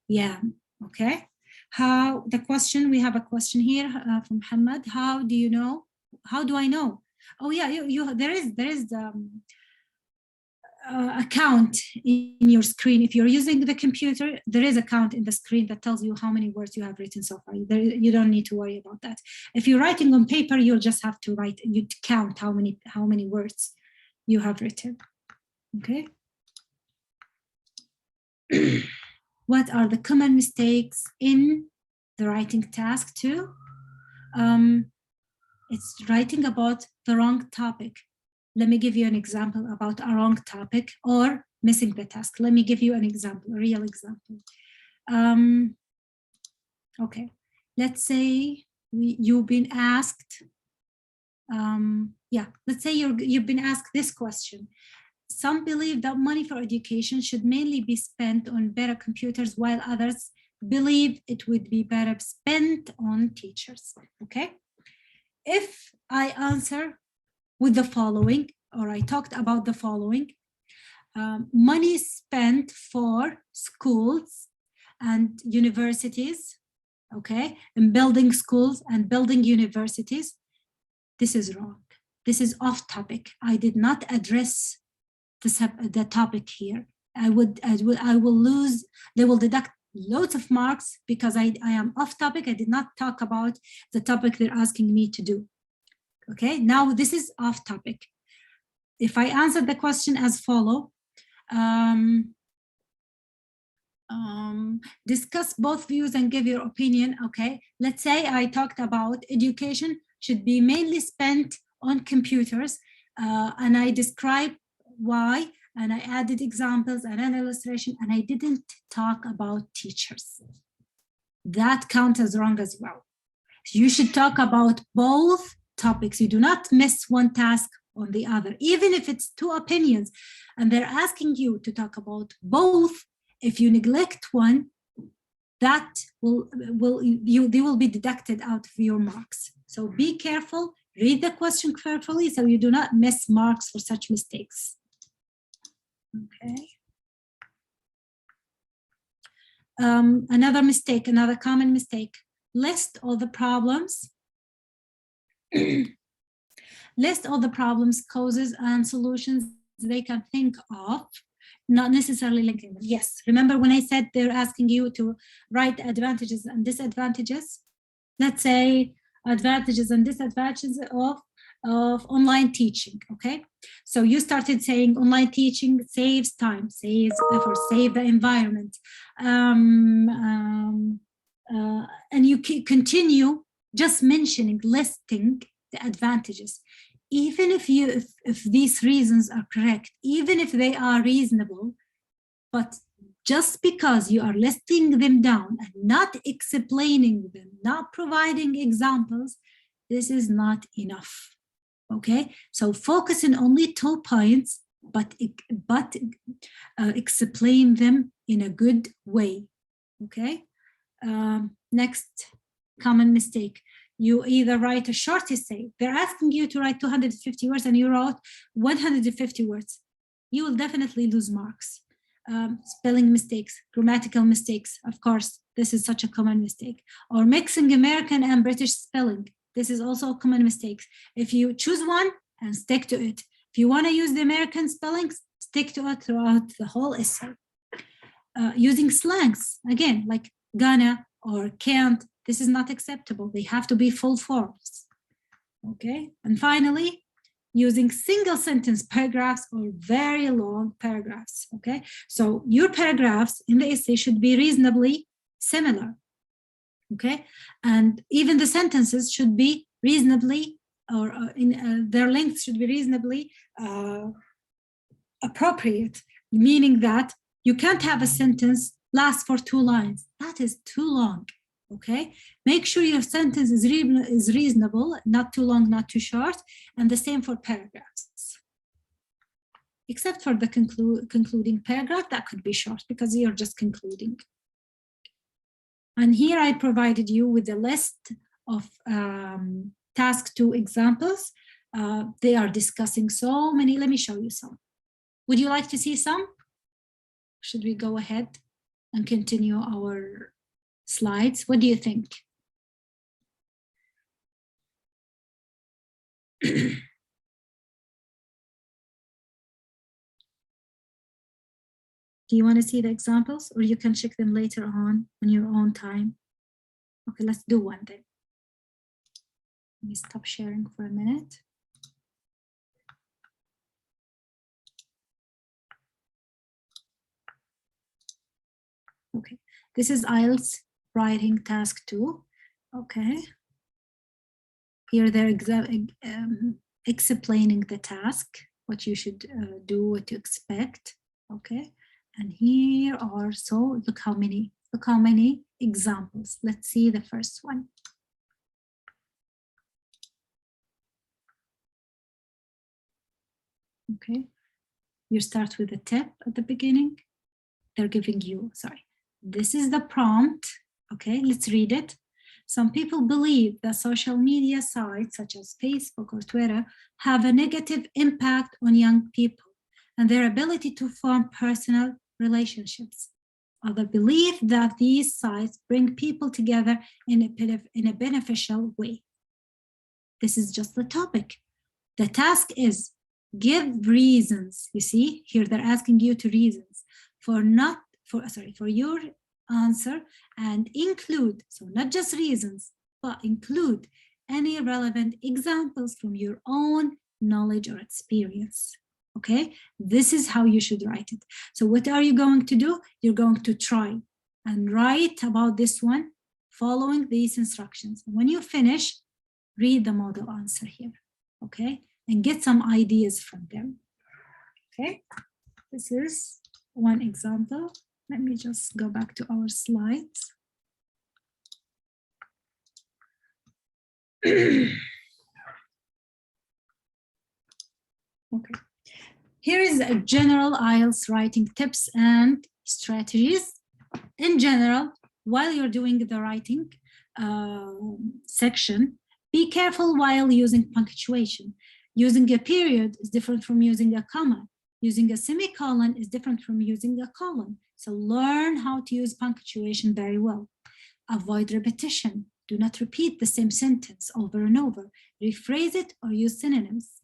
yam, okay? How, the question, we have a question here from Muhammad. How do you know? How do I know? Oh yeah, there is a count in your screen. If you're using the computer, there is a count in the screen that tells you how many words you have written so far. You don't need to worry about that. If you're writing on paper, you'll just have to write, you count how many words you have written, okay? What are the common mistakes in the writing task 2? It's writing about the wrong topic. Let me give you an example about a wrong topic or missing the task. Let me give you an example, a real example. Okay, let's say you've been asked, let's say you've been asked this question. Some believe that money for education should mainly be spent on better computers, while others believe it would be better spent on teachers, okay? If I answer with the following, or I talked about the following, money spent for schools and universities, okay, and building schools and building universities, this is wrong. This is off topic. I did not address the topic here. I will lose, they will deduct loads of marks because I am off topic. I did not talk about the topic they're asking me to do. Okay, now this is off topic. If I answer the question as follow, discuss both views and give your opinion. Okay, let's say I talked about education should be mainly spent on computers, and I described why, and I added examples and an illustration, and I didn't talk about teachers. That counts as wrong as well. You should talk about both topics. You do not miss one task on the other, even if it's two opinions and they're asking you to talk about both. If you neglect one, that they will be deducted out of your marks. So be careful, read the question carefully so you do not miss marks for such mistakes. Okay. Another mistake, another common mistake, list all the problems. List all the problems, causes, and solutions they can think of, not necessarily linking them. Yes, remember when I said they're asking you to write advantages and disadvantages? Let's say advantages and disadvantages of online teaching, okay? So you started saying online teaching saves time, saves effort, save the environment. And you continue just mentioning, listing the advantages. Even if these reasons are correct, even if they are reasonable, but just because you are listing them down and not explaining them, not providing examples, this is not enough, okay? So focus on only 2 points, but explain them in a good way, okay? Next common mistake. You either write a short essay, they're asking you to write 250 words and you wrote 150 words. You will definitely lose marks. Spelling mistakes, grammatical mistakes, of course, this is such a common mistake. Or mixing American and British spelling. This is also a common mistake. If you choose one and stick to it. If you want to use the American spellings, stick to it throughout the whole essay. Using slangs, again, like gonna or can't, this is not acceptable. They have to be full forms, okay? And finally, using single sentence paragraphs or very long paragraphs, okay? So your paragraphs in the essay should be reasonably similar, okay? And even the sentences should be reasonably, or their length should be reasonably appropriate, meaning that you can't have a sentence last for 2 lines. That is too long. Okay, make sure your sentence is reasonable, not too long, not too short, and the same for paragraphs. Except for the concluding paragraph, that could be short because you're just concluding. And here I provided you with a list of task 2 examples. They are discussing so many. Let me show you some. Would you like to see some? Should we go ahead and continue our slides? What do you think? Do you want to see the examples, or you can check them later on your own time? Okay, let's do one then. Let me stop sharing for a minute. Okay, this is IELTS writing task 2. Okay. Here they're explaining the task, what you should do, what to expect. Okay. And here are, so look how many examples. Let's see the first one. Okay. You start with a tip at the beginning. They're giving you, sorry, this is the prompt. Okay, let's read it. Some people believe that social media sites such as Facebook or Twitter have a negative impact on young people and their ability to form personal relationships. Others believe that these sites bring people together in a beneficial way. This is just the topic. The task is give reasons. You see, here they're asking you to reasons for your answer, and include, so not just reasons, but include any relevant examples from your own knowledge or experience. Okay, this is how you should write it. So what are you going to do? You're going to try and write about this one following these instructions. When you finish, read the model answer here, okay, and get some ideas from them. Okay, this is one example. Let me just go back to our slides. Okay. Here is a general IELTS writing tips and strategies. In general, while you're doing the writing section, be careful while using punctuation. Using a period is different from using a comma. Using a semicolon is different from using a colon. So learn how to use punctuation very well. Avoid repetition. Do not repeat the same sentence over and over. Rephrase it or use synonyms.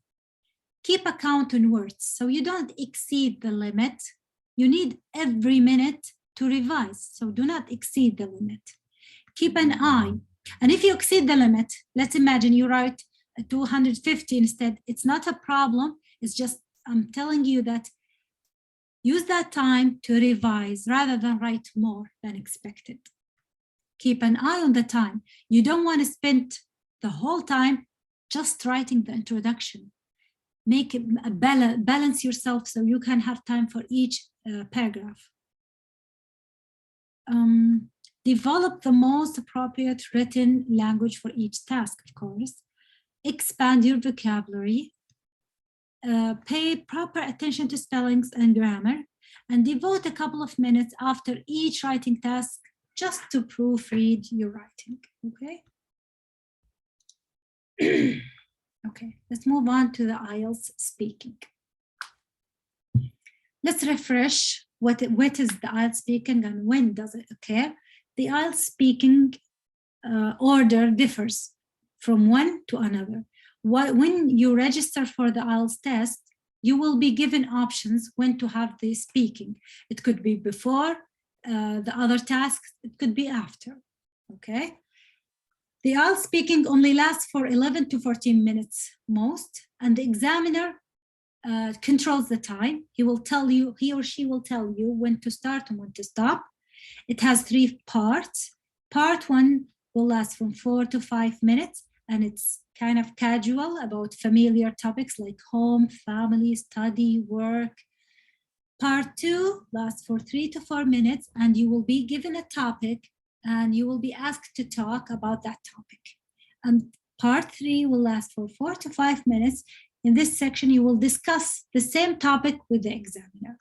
Keep a count on words so you don't exceed the limit. You need every minute to revise, so do not exceed the limit. Keep an eye, and if you exceed the limit, let's imagine you write 250 instead, it's not a problem, it's just I'm telling you that use that time to revise rather than write more than expected. Keep an eye on the time. You don't want to spend the whole time just writing the introduction. Make it a balance yourself so you can have time for each paragraph. Develop the most appropriate written language for each task, of course. Expand your vocabulary. Pay proper attention to spellings and grammar, and devote a couple of minutes after each writing task just to proofread your writing, okay? Okay, let's move on to the IELTS speaking. Let's refresh what is the IELTS speaking and when does it occur. The IELTS speaking order differs from one to another. When you register for the IELTS test, you will be given options when to have the speaking. It could be before the other tasks, it could be after, okay? The IELTS speaking only lasts for 11 to 14 minutes most, and the examiner controls the time. He will tell you, he or she will tell you when to start and when to stop. It has 3 parts. Part 1 will last from 4 to 5 minutes, and it's kind of casual about familiar topics like home, family, study, work. Part 2 lasts for 3 to 4 minutes, and you will be given a topic and you will be asked to talk about that topic. And part 3 will last for 4 to 5 minutes. In this section, you will discuss the same topic with the examiner.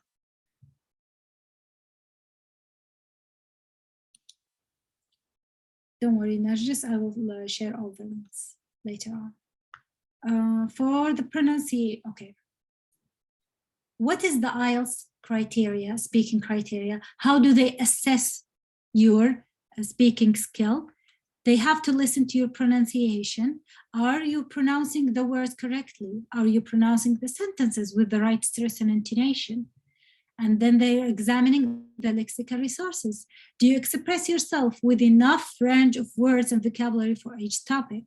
Don't worry, Narjis, I will share all the links later on. For the pronunciation, okay. What is the IELTS criteria, speaking criteria. How do they assess your speaking skill? They have to listen to your pronunciation. Are you pronouncing the words correctly? Are you pronouncing the sentences with the right stress and intonation? And then they're examining the lexical resources. Do you express yourself with enough range of words and vocabulary for each topic?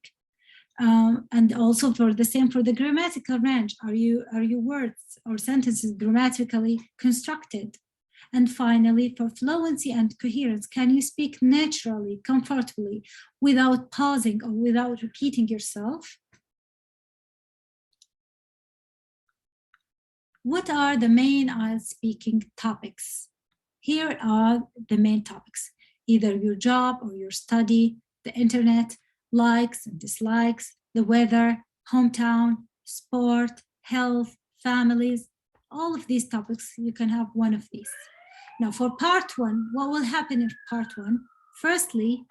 And also for the same for the grammatical range. Are your words or sentences grammatically constructed? And finally, for fluency and coherence, can you speak naturally, comfortably, without pausing or without repeating yourself? What are the main IELTS speaking topics? Here are the main topics: either your job or your study, the internet, likes and dislikes, the weather, hometown, sport, health, families. All of these topics, you can have one of these. Now for part one, what will happen in part one? Firstly,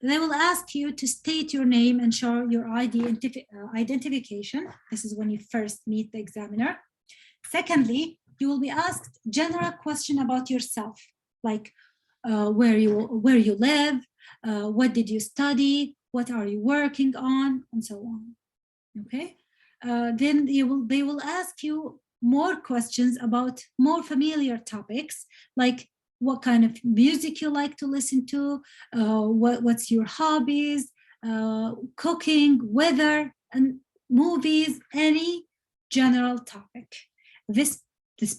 they will ask you to state your name and show your identification. This is when you first meet the examiner. Secondly, you will be asked general question about yourself, like where you live, what did you study, what are you working on, and so on. Okay. Then they will ask you more questions about more familiar topics, like what kind of music you like to listen to, what's your hobbies, cooking, weather, and movies, any general topic. This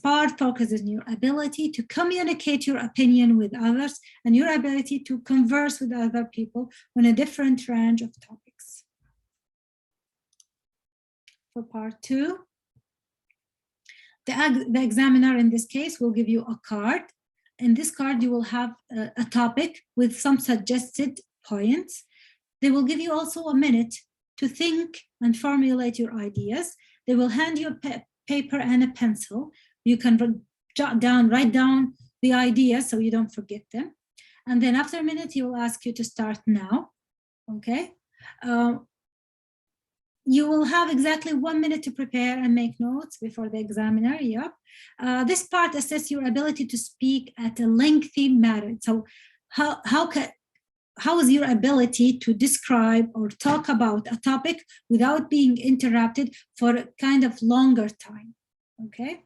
part focuses on your ability to communicate your opinion with others and your ability to converse with other people on a different range of topics. For part two, the examiner in this case will give you a card. In this card, you will have a topic with some suggested points. They will give you also a minute to think and formulate your ideas. They will hand you a paper and a pencil. You can write down the ideas so you don't forget them. And then after a minute, he will ask you to start now, okay? You will have exactly 1 minute to prepare and make notes before the examiner, yep. This part assesses your ability to speak at a lengthy manner. So how is your ability to describe or talk about a topic without being interrupted for a kind of longer time, okay?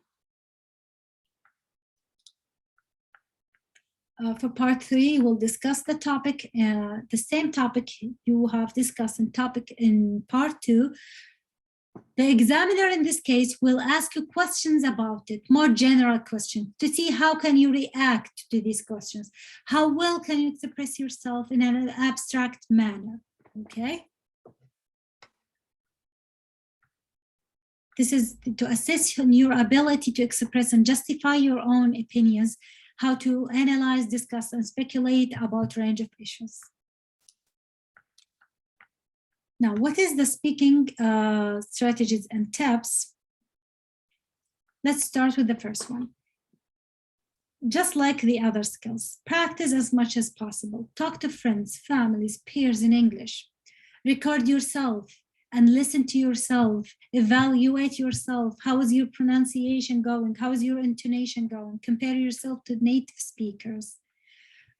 For part three, we'll discuss the topic, the same topic you have discussed in part two. The examiner in this case will ask you questions about it, more general questions, to see how can you react to these questions. How well can you express yourself in an abstract manner, okay? This is to assess your ability to express and justify your own opinions, how to analyze, discuss, and speculate about a range of issues. Now, what is the speaking strategies and tips? Let's start with the first one. Just like the other skills, practice as much as possible. Talk to friends, families, peers in English. Record yourself and listen to yourself. Evaluate yourself. How is your pronunciation going? How is your intonation going? Compare yourself to native speakers.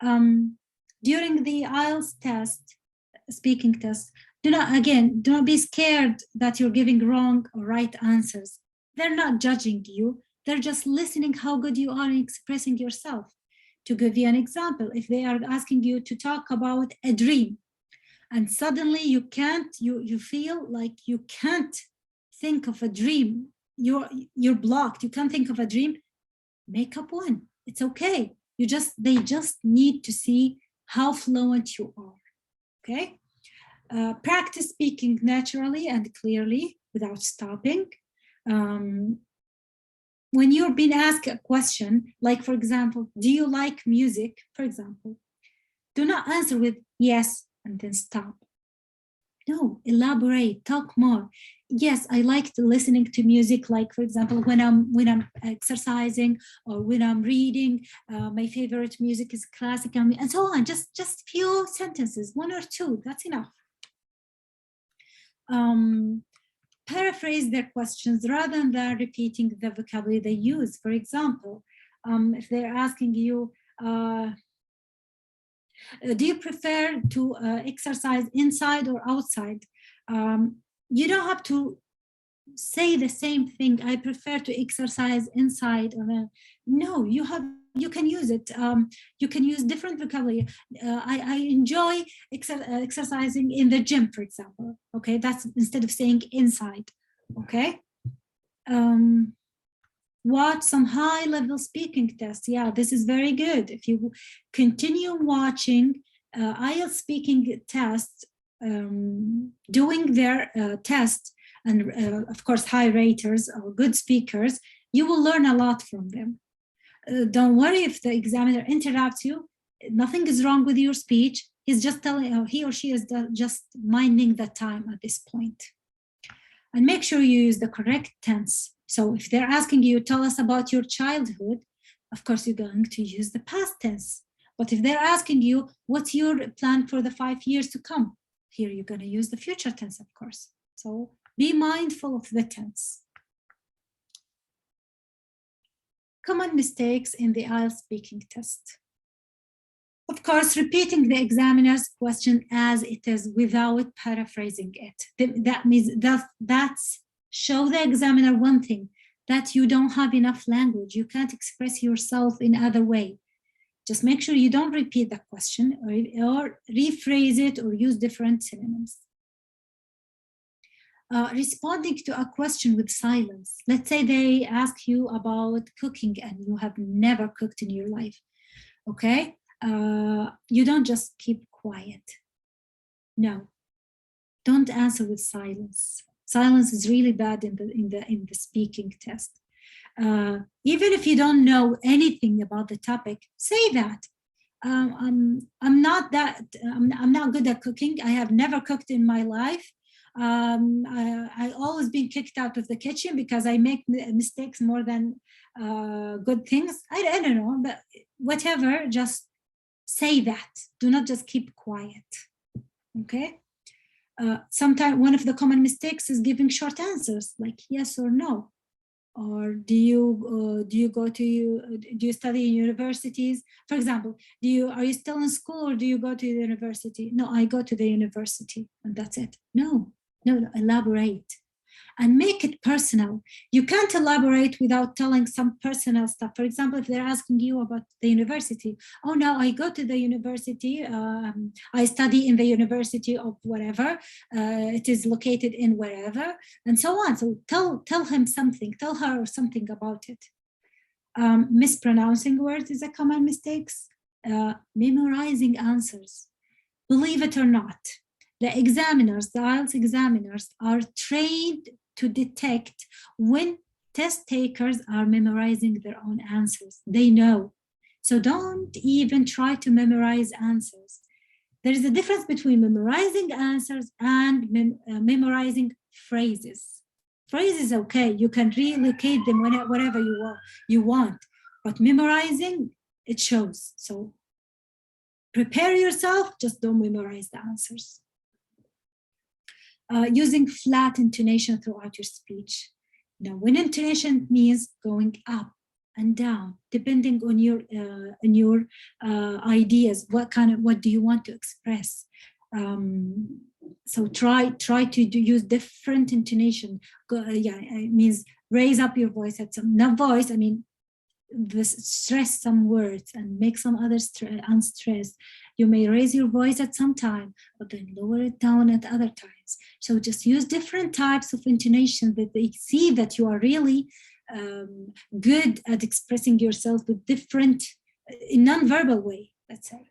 During the IELTS test, speaking test, do not be scared that you're giving wrong or right answers. They're not judging you. They're just listening how good you are in expressing yourself. To give you an example, if they are asking you to talk about a dream, and suddenly you feel like you can't think of a dream, you're blocked, you can't think of a dream, make up one. It's okay. They just need to see how fluent you are, okay? Practice speaking naturally and clearly without stopping. When you're being asked a question, like for example, do you like music, for example, do not answer with yes and then stop. No, elaborate, talk more. Yes, I like listening to music, like for example, when I'm exercising or when I'm reading. My favorite music is classical and so on. Just few sentences, one or two, that's enough. paraphrase their questions rather than repeating the vocabulary they use. For example, if they're asking you, do you prefer to exercise inside or outside? You don't have to say the same thing. I prefer to exercise inside. No, you can use it. You can use different vocabulary. I enjoy exercising in the gym, for example. Okay, that's instead of saying inside. Okay. Watch some high-level speaking tests. Yeah, this is very good. If you continue watching IELTS speaking tests, doing their tests, and of course high raters or good speakers, you will learn a lot from them. Don't worry if the examiner interrupts you. Nothing is wrong with your speech. He's just telling, he or she is just minding the time at this point. And make sure you use the correct tense. So if they're asking you, tell us about your childhood, of course you're going to use the past tense. But if they're asking you, what's your plan for the 5 years to come? Here you're going to use the future tense, of course. So be mindful of the tense. Common mistakes in the IELTS speaking test. Of course, repeating the examiner's question as it is without paraphrasing it. That means that's show the examiner one thing, that you don't have enough language. You can't express yourself in other way. Just make sure you don't repeat the question or rephrase it or use different synonyms. Responding to a question with silence. Let's say they ask you about cooking and you have never cooked in your life. Okay, you don't just keep quiet. No, don't answer with silence. Silence is really bad in the speaking test. Even if you don't know anything about the topic, say that. I'm not good at cooking. I have never cooked in my life. I always been kicked out of the kitchen because I make mistakes more than good things. I don't know, but whatever, just say that. Do not just keep quiet. Okay. Sometimes one of the common mistakes is giving short answers like yes or no. Or do you study in universities? For example, are you still in school or do you go to the university? No, I go to the university, and that's it. No, elaborate and make it personal. You can't elaborate without telling some personal stuff. For example, if they're asking you about the university, oh no, I go to the university, I study in the university of whatever, it is located in wherever, and so on. So tell him something, tell her something about it. Mispronouncing words is a common mistake. Memorizing answers. Believe it or not, the IELTS examiners are trained to detect when test takers are memorizing their own answers. They know. So don't even try to memorize answers. There is a difference between memorizing answers and memorizing phrases. Phrases, okay, you can relocate them wherever you want, but memorizing, it shows. So prepare yourself, just don't memorize the answers. Using flat intonation throughout your speech. Now, when intonation means going up and down, depending on your ideas, what do you want to express? So try to use different intonation. It means raise up your voice at some, not voice, I mean, stress some words and make some others unstressed. You may raise your voice at some time, but then lower it down at other times. So just use different types of intonation that they see that you are really good at expressing yourself with different, in non-verbal way, let's say.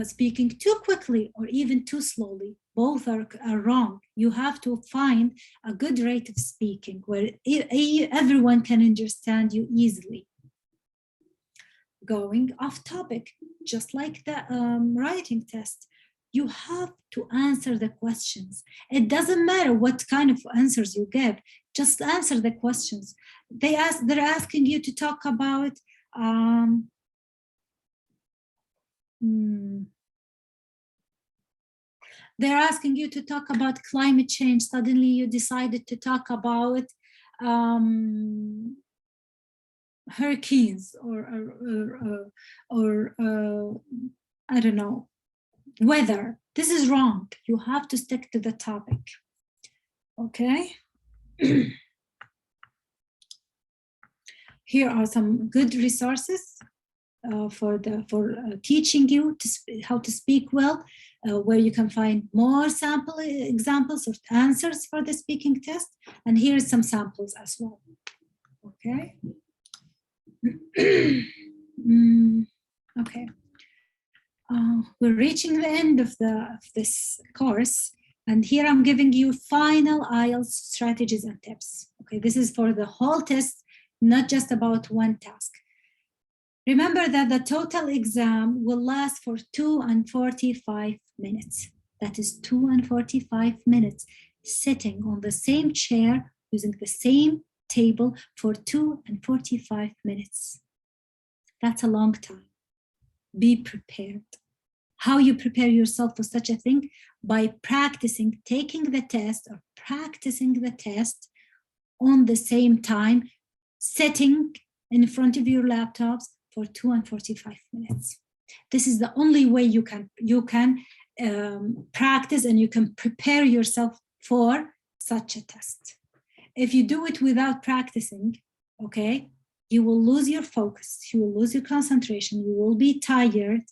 Speaking too quickly or even too slowly, both are wrong. You have to find a good rate of speaking where everyone can understand you easily. Going off topic, just like the writing test, you have to answer the questions. It doesn't matter what kind of answers you give, just answer the questions. They're asking you to talk about they're asking you to talk about climate change. Suddenly you decided to talk about hurricanes or I don't know, weather. This is wrong. You have to stick to the topic. Okay. Here are some good resources for teaching you how to speak well, where you can find more sample examples or answers for the speaking test. And here's some samples as well. Okay. Okay. We're reaching the end of this course, and here I'm giving you final IELTS strategies and tips. Okay, this is for the whole test, not just about one task. Remember that the total exam will last for 2 and 45 minutes. That is 2 and 45 minutes, sitting on the same chair, using the same table for 2 and 45 minutes. That's a long time. Be prepared. How you prepare yourself for such a thing? By practicing taking the test or practicing the test on the same time, sitting in front of your laptops for 2 and 45 minutes. This is the only way you can practice and you can prepare yourself for such a test. If you do it without practicing, okay, you will lose your focus, you will lose your concentration, you will be tired,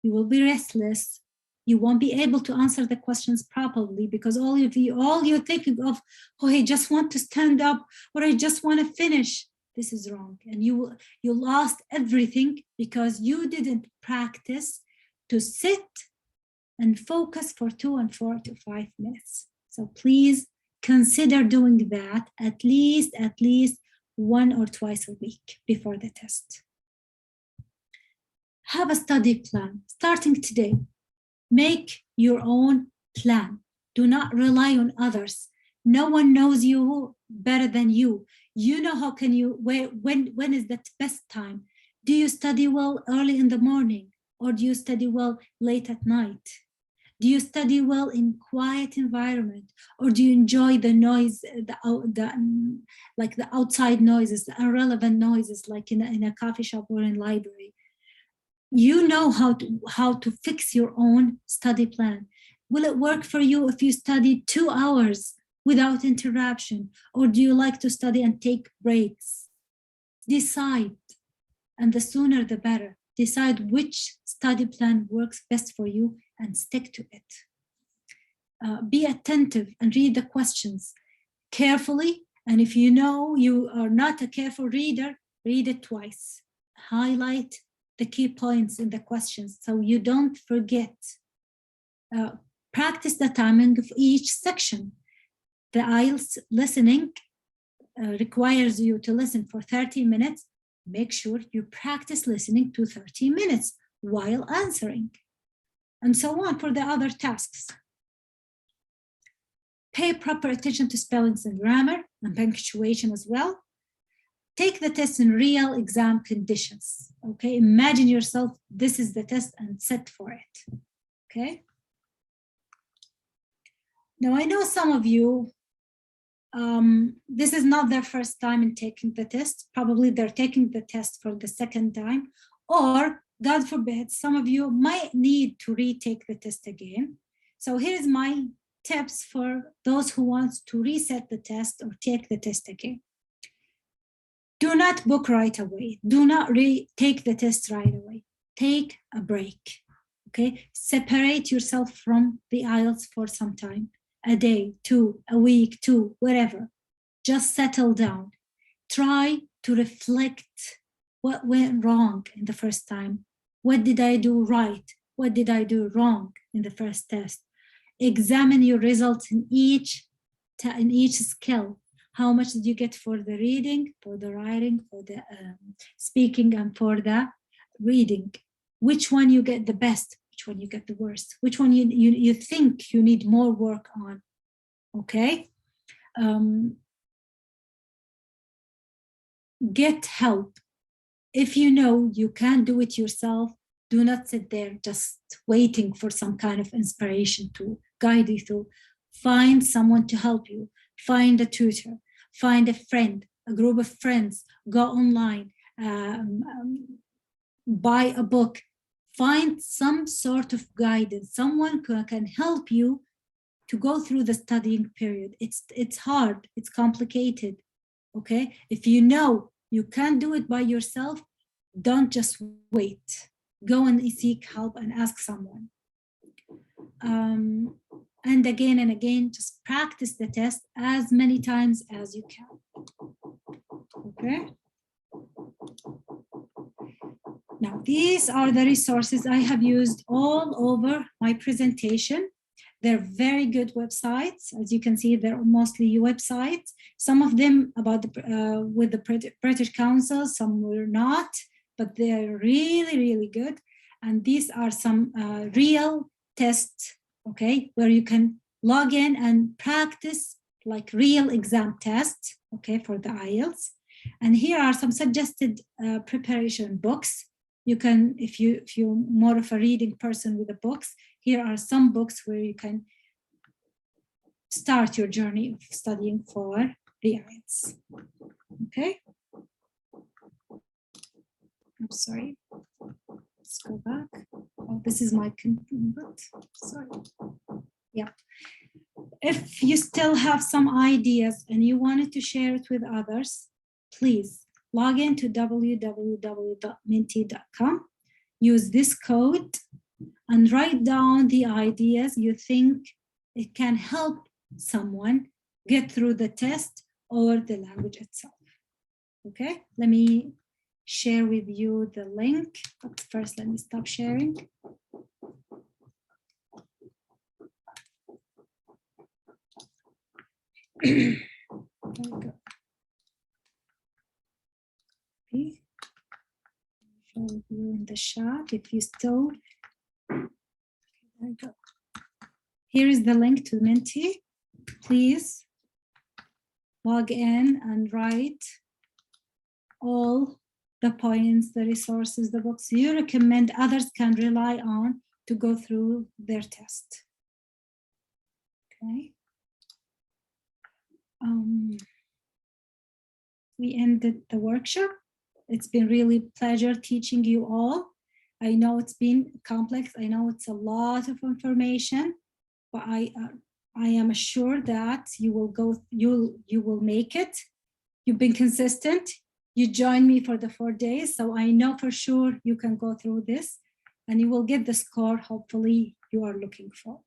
you will be restless, you won't be able to answer the questions properly because all you're thinking of, oh, I just want to stand up or I just want to finish. This is wrong. And you lost everything because you didn't practice to sit and focus for 2 and 45 minutes. So please consider doing that at least 1 or twice a week before the test. Have a study plan starting today. Make your own plan. Do not rely on others. No one knows you better than you. You know how can you, when is the best time? Do you study well early in the morning or do you study well late at night? Do you study well in quiet environment or do you enjoy the noise, like the outside noises, the irrelevant noises, like in a coffee shop or in library? You know how to fix your own study plan. Will it work for you if you study 2 hours without interruption, or do you like to study and take breaks? Decide, and the sooner the better. Decide which study plan works best for you and stick to it. Be attentive and read the questions carefully, and if you know you are not a careful reader, read it twice. Highlight the key points in the questions so you don't forget. Practice the timing of each section. The IELTS listening requires you to listen for 30 minutes. Make sure you practice listening to 30 minutes while answering, and so on for the other tasks. Pay proper attention to spellings and grammar and punctuation as well. Take the test in real exam conditions, okay? Imagine yourself, this is the test and sit for it, okay? Now, I know some of you, this is not their first time in taking the test. Probably they're taking the test for the second time, or God forbid, some of you might need to retake the test again. So here's my tips for those who want to reset the test or take the test again. Do not book right away. Do not retake the test right away. Take a break, okay? Separate yourself from the IELTS for some time, a day, 2, a week, 2, whatever. Just settle down. Try to reflect what went wrong in the first time. What did I do right? What did I do wrong in the first test? Examine your results in each skill. How much did you get for the reading, for the writing, for the speaking, and for the reading? Which one you get the best? Which one you get the worst? Which one you think you need more work on? Okay. Get help. If you know you can't do it yourself, Do not sit there just waiting for some kind of inspiration to guide you through. Find someone to help you. Find a tutor. Find a friend, a group of friends. Go online. Buy a book. Find some sort of guidance. Someone who can help you to go through the studying period. It's hard. It's complicated. Okay? If you know you can't do it by yourself, don't just wait. Go and seek help and ask someone. And again, just practice the test as many times as you can. Okay? Now, these are the resources I have used all over my presentation. They're very good websites. As you can see, they're mostly websites. Some of them about with the British Council, some were not, but they're really, really good. And these are some real tests, okay, where you can log in and practice like real exam tests, okay, for the IELTS. And here are some suggested preparation books. You can, if you're more of a reading person with the books, here are some books where you can start your journey of studying for the IELTS. Okay. I'm sorry. Let's go back. Oh, this is my input. Sorry. Yeah. If you still have some ideas and you wanted to share it with others, please log in to www.minty.com. Use this code and write down the ideas you think it can help someone get through the test or the language itself. Okay, let me share with you the link, but first let me stop sharing. There we go. Okay. Show you in the chat if you still. There we go. Here is the link to Minty. Please log in and write all the points, the resources, the books you recommend others can rely on to go through their test. Okay. We ended the workshop. It's been really a pleasure teaching you all. I know it's been complex. I know it's a lot of information, but I am assured that you will make it. You've been consistent. You joined me for the 4 days, so I know for sure you can go through this and you will get the score hopefully you are looking for.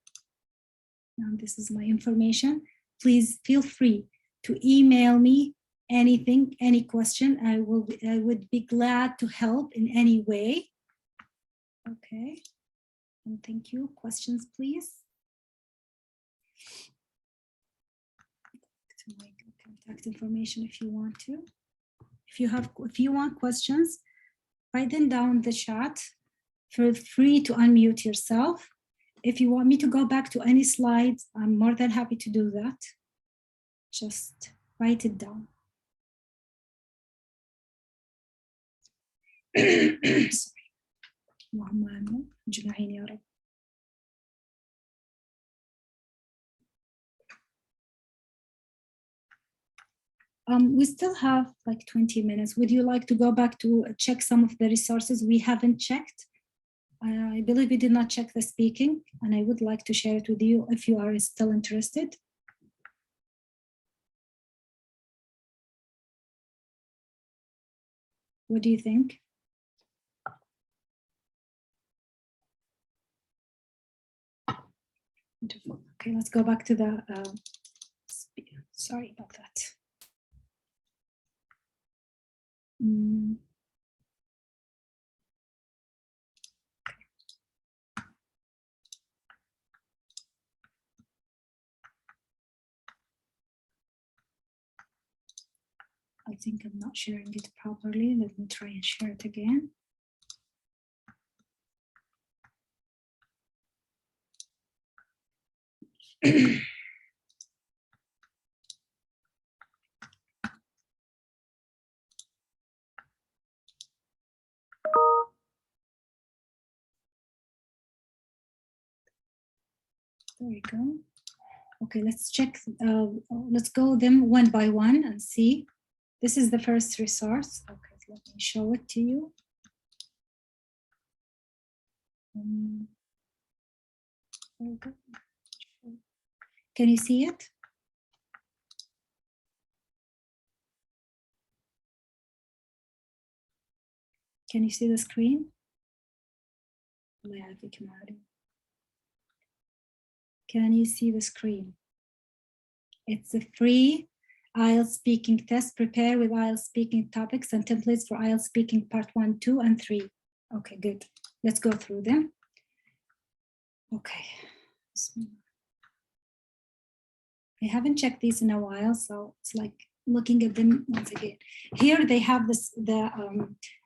Now this is my information. Please feel free to email me anything, any question. I would be glad to help in any way. Okay, and thank you. Questions, please. To my contact information if you want to. If you want questions, write them down in the chat. Feel free to unmute yourself. If you want me to go back to any slides, I'm more than happy to do that. Just write it down. Sorry. اللهم اجمعين يا رب. We still have like 20 minutes. Would you like to go back to check some of the resources we haven't checked? I believe we did not check the speaking, and I would like to share it with you if you are still interested. What do you think? Wonderful. Okay, let's go back to the, sorry about that. I think I'm not sharing it properly. Let me try and share it again. There we go. Okay, let's check. Let's go them one by one and see. This is the first resource. Okay, let me show it to you. Can you see it? Can you see the screen? Can you see the screen? It's a free IELTS speaking test. Prepare with IELTS speaking topics and templates for IELTS speaking part 1, 2, and 3. Okay, good. Let's go through them. Okay. I haven't checked these in a while, so it's like looking at them once again. Here they have this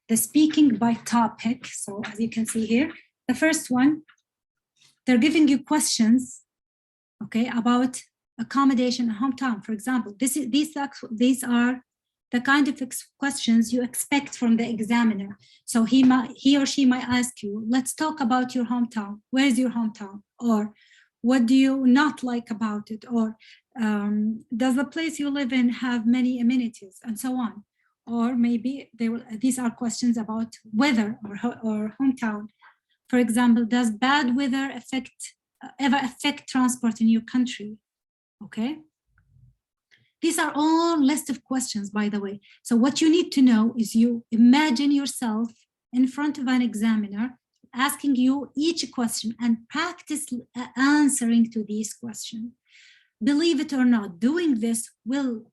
the speaking by topic. So as you can see here, the first one, they're giving you questions, okay, about accommodation and hometown. For example, these are the kind of questions you expect from the examiner. So he or she might ask you, let's talk about your hometown. Where is your hometown? Or what do you not like about it? Or does the place you live in have many amenities, and so on? Or maybe these are questions about weather or hometown. For example, does bad weather ever affect transport in your country? Okay. These are all list of questions, by the way. So what you need to know is you imagine yourself in front of an examiner asking you each question and practice answering to these questions. Believe it or not, doing this will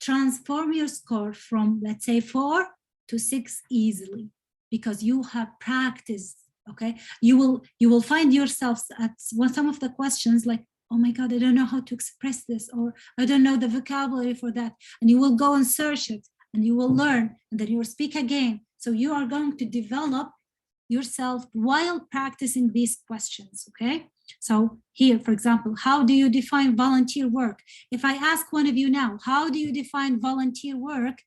transform your score from, let's say, 4 to 6 easily, because you have practiced. Okay, you will find yourself at some of the questions like, oh my God, I don't know how to express this, or I don't know the vocabulary for that. And you will go and search it and you will learn, and then you will speak again. So you are going to develop yourself while practicing these questions, okay? So here, for example, how do you define volunteer work? If I ask one of you now, how do you define volunteer work?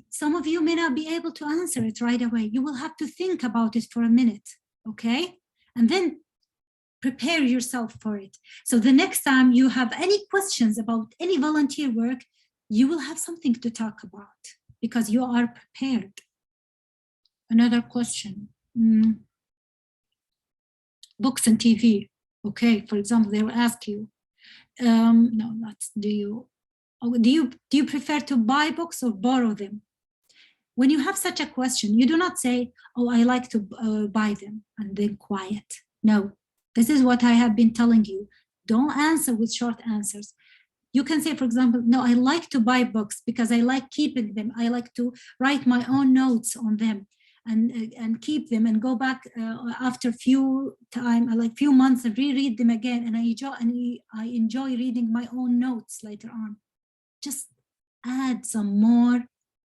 Some of you may not be able to answer it right away. You will have to think about it for a minute, okay? And then prepare yourself for it. So the next time you have any questions about any volunteer work, you will have something to talk about because you are prepared. Another question. Books and TV. Okay, for example, they will ask you, no, not do you prefer to buy books or borrow them? When you have such a question, you do not say, oh, I like to buy them, and then quiet. No, this is what I have been telling you. Don't answer with short answers. You can say, for example, no, I like to buy books because I like keeping them. I like to write my own notes on them and keep them and go back after few months and reread them again. And I enjoy reading my own notes later on. Just add some more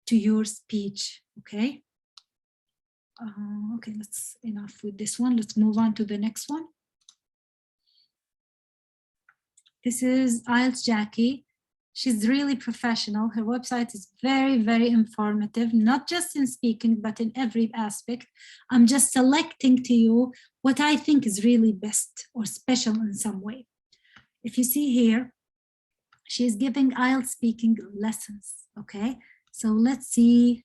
to your speech, okay? Okay, that's enough with this one. Let's move on to the next one. This is IELTS Jackie. She's really professional. Her website is very, very informative, not just in speaking, but in every aspect. I'm just selecting to you what I think is really best or special in some way. If you see here, she's giving IELTS speaking lessons, okay? So let's see,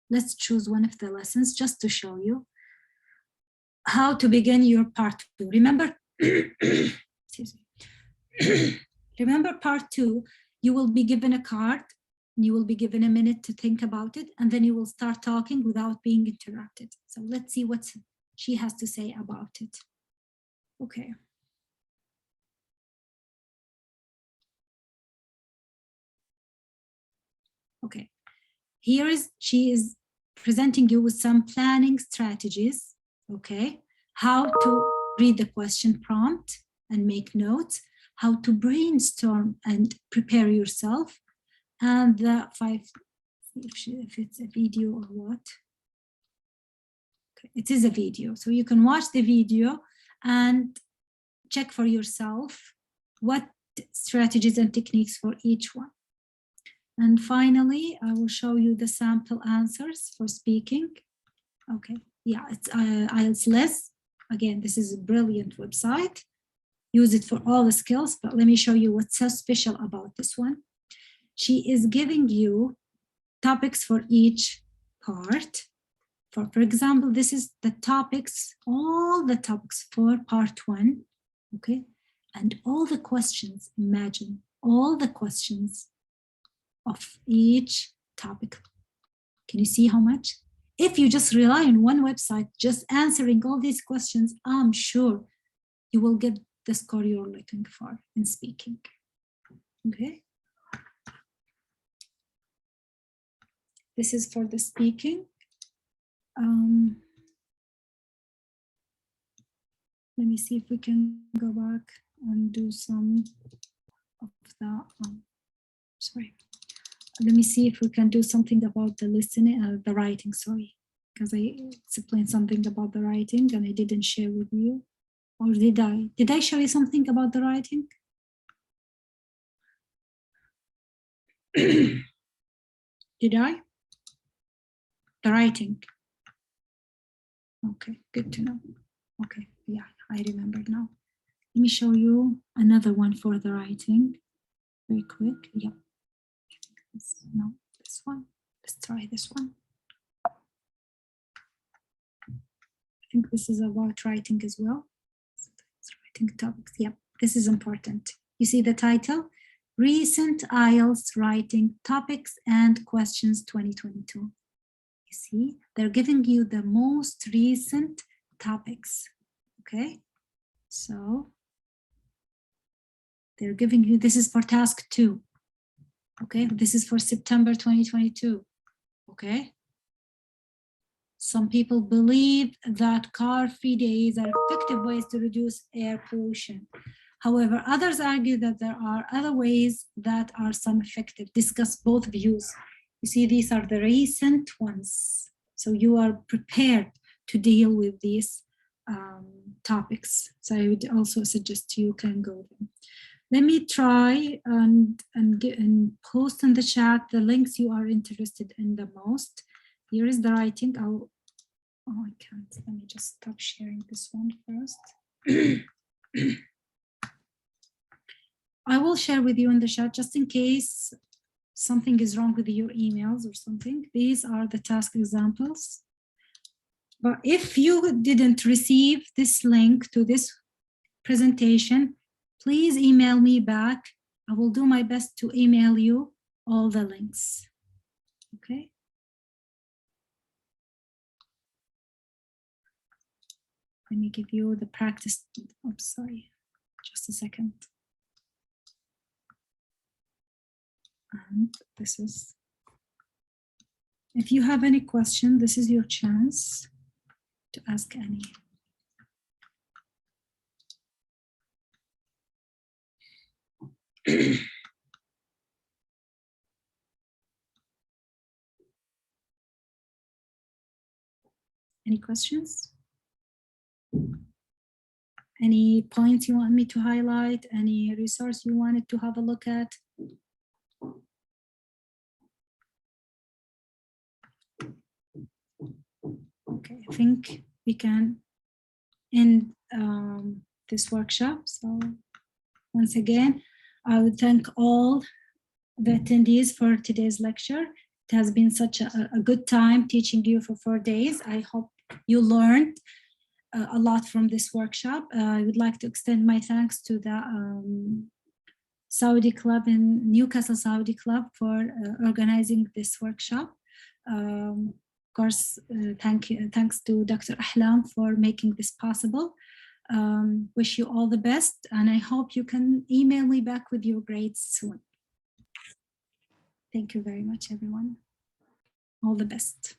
let's choose one of the lessons just to show you how to begin your part 2. Remember, excuse me. Remember part 2, you will be given a card and you will be given a minute to think about it, and then you will start talking without being interrupted. So let's see what she has to say about it. Okay. Okay, she is presenting you with some planning strategies, okay? How to read the question prompt and make notes, how to brainstorm and prepare yourself, and the 5, if it's a video or what. Okay, it is a video, so you can watch the video and check for yourself what strategies and techniques for each one. And finally, I will show you the sample answers for speaking. Okay, yeah, it's IELTS less, Again, this is a brilliant website. Use it for all the skills, but let me show you what's so special about this one. She is giving you topics for each part. For example, this is the topics, all the topics for part 1, okay? And all the questions, imagine all the questions of each topic. Can you see how much? If you just rely on one website, just answering all these questions, I'm sure you will get the score you're looking for in speaking, okay? This is for the speaking. Let me see if we can go back and do some of the, sorry. Let me see if we can do something about the listening, the writing, sorry, because I explained something about the writing and I didn't share with you. Or did I? Did I show you something about the writing? Did I? The writing. Okay, good to know. Okay, yeah, I remembered now. Let me show you another one for the writing. Very quick. Yep. No, this one. Let's try this one. I think this is about writing as well. Writing topics. Yep, this is important. You see the title? Recent IELTS Writing Topics and Questions 2022. You see, they're giving you the most recent topics. Okay, so they're giving you, this is for task 2. Okay, this is for September 2022. Okay. Some people believe that car-free days are effective ways to reduce air pollution. However, others argue that there are other ways that are some effective. Discuss both views. You see, these are the recent ones. So you are prepared to deal with these topics. So I would also suggest you can go there. Let me try and post in the chat the links you are interested in the most. Here is the writing. Oh, I can't. Let me just stop sharing this one first. I will share with you in the chat just in case something is wrong with your emails or something. These are the task examples. But if you didn't receive this link to this presentation, please email me back. I will do my best to email you all the links. Okay. Let me give you the practice. Oops, sorry, just a second. And this is, if you have any question, this is your chance to ask any. Any questions? Any points you want me to highlight? Any resource you wanted to have a look at? Okay, I think we can end this workshop. So once again, I would thank all the attendees for today's lecture. It has been such a good time teaching you for 4 days. I hope you learned a lot from this workshop. I would like to extend my thanks to the Saudi Club in Newcastle Saudi Club for organizing this workshop. Of course, thanks to Dr. Ahlam for making this possible. Wish you all the best, and I hope you can email me back with your grades soon. Thank you very much, everyone. All the best.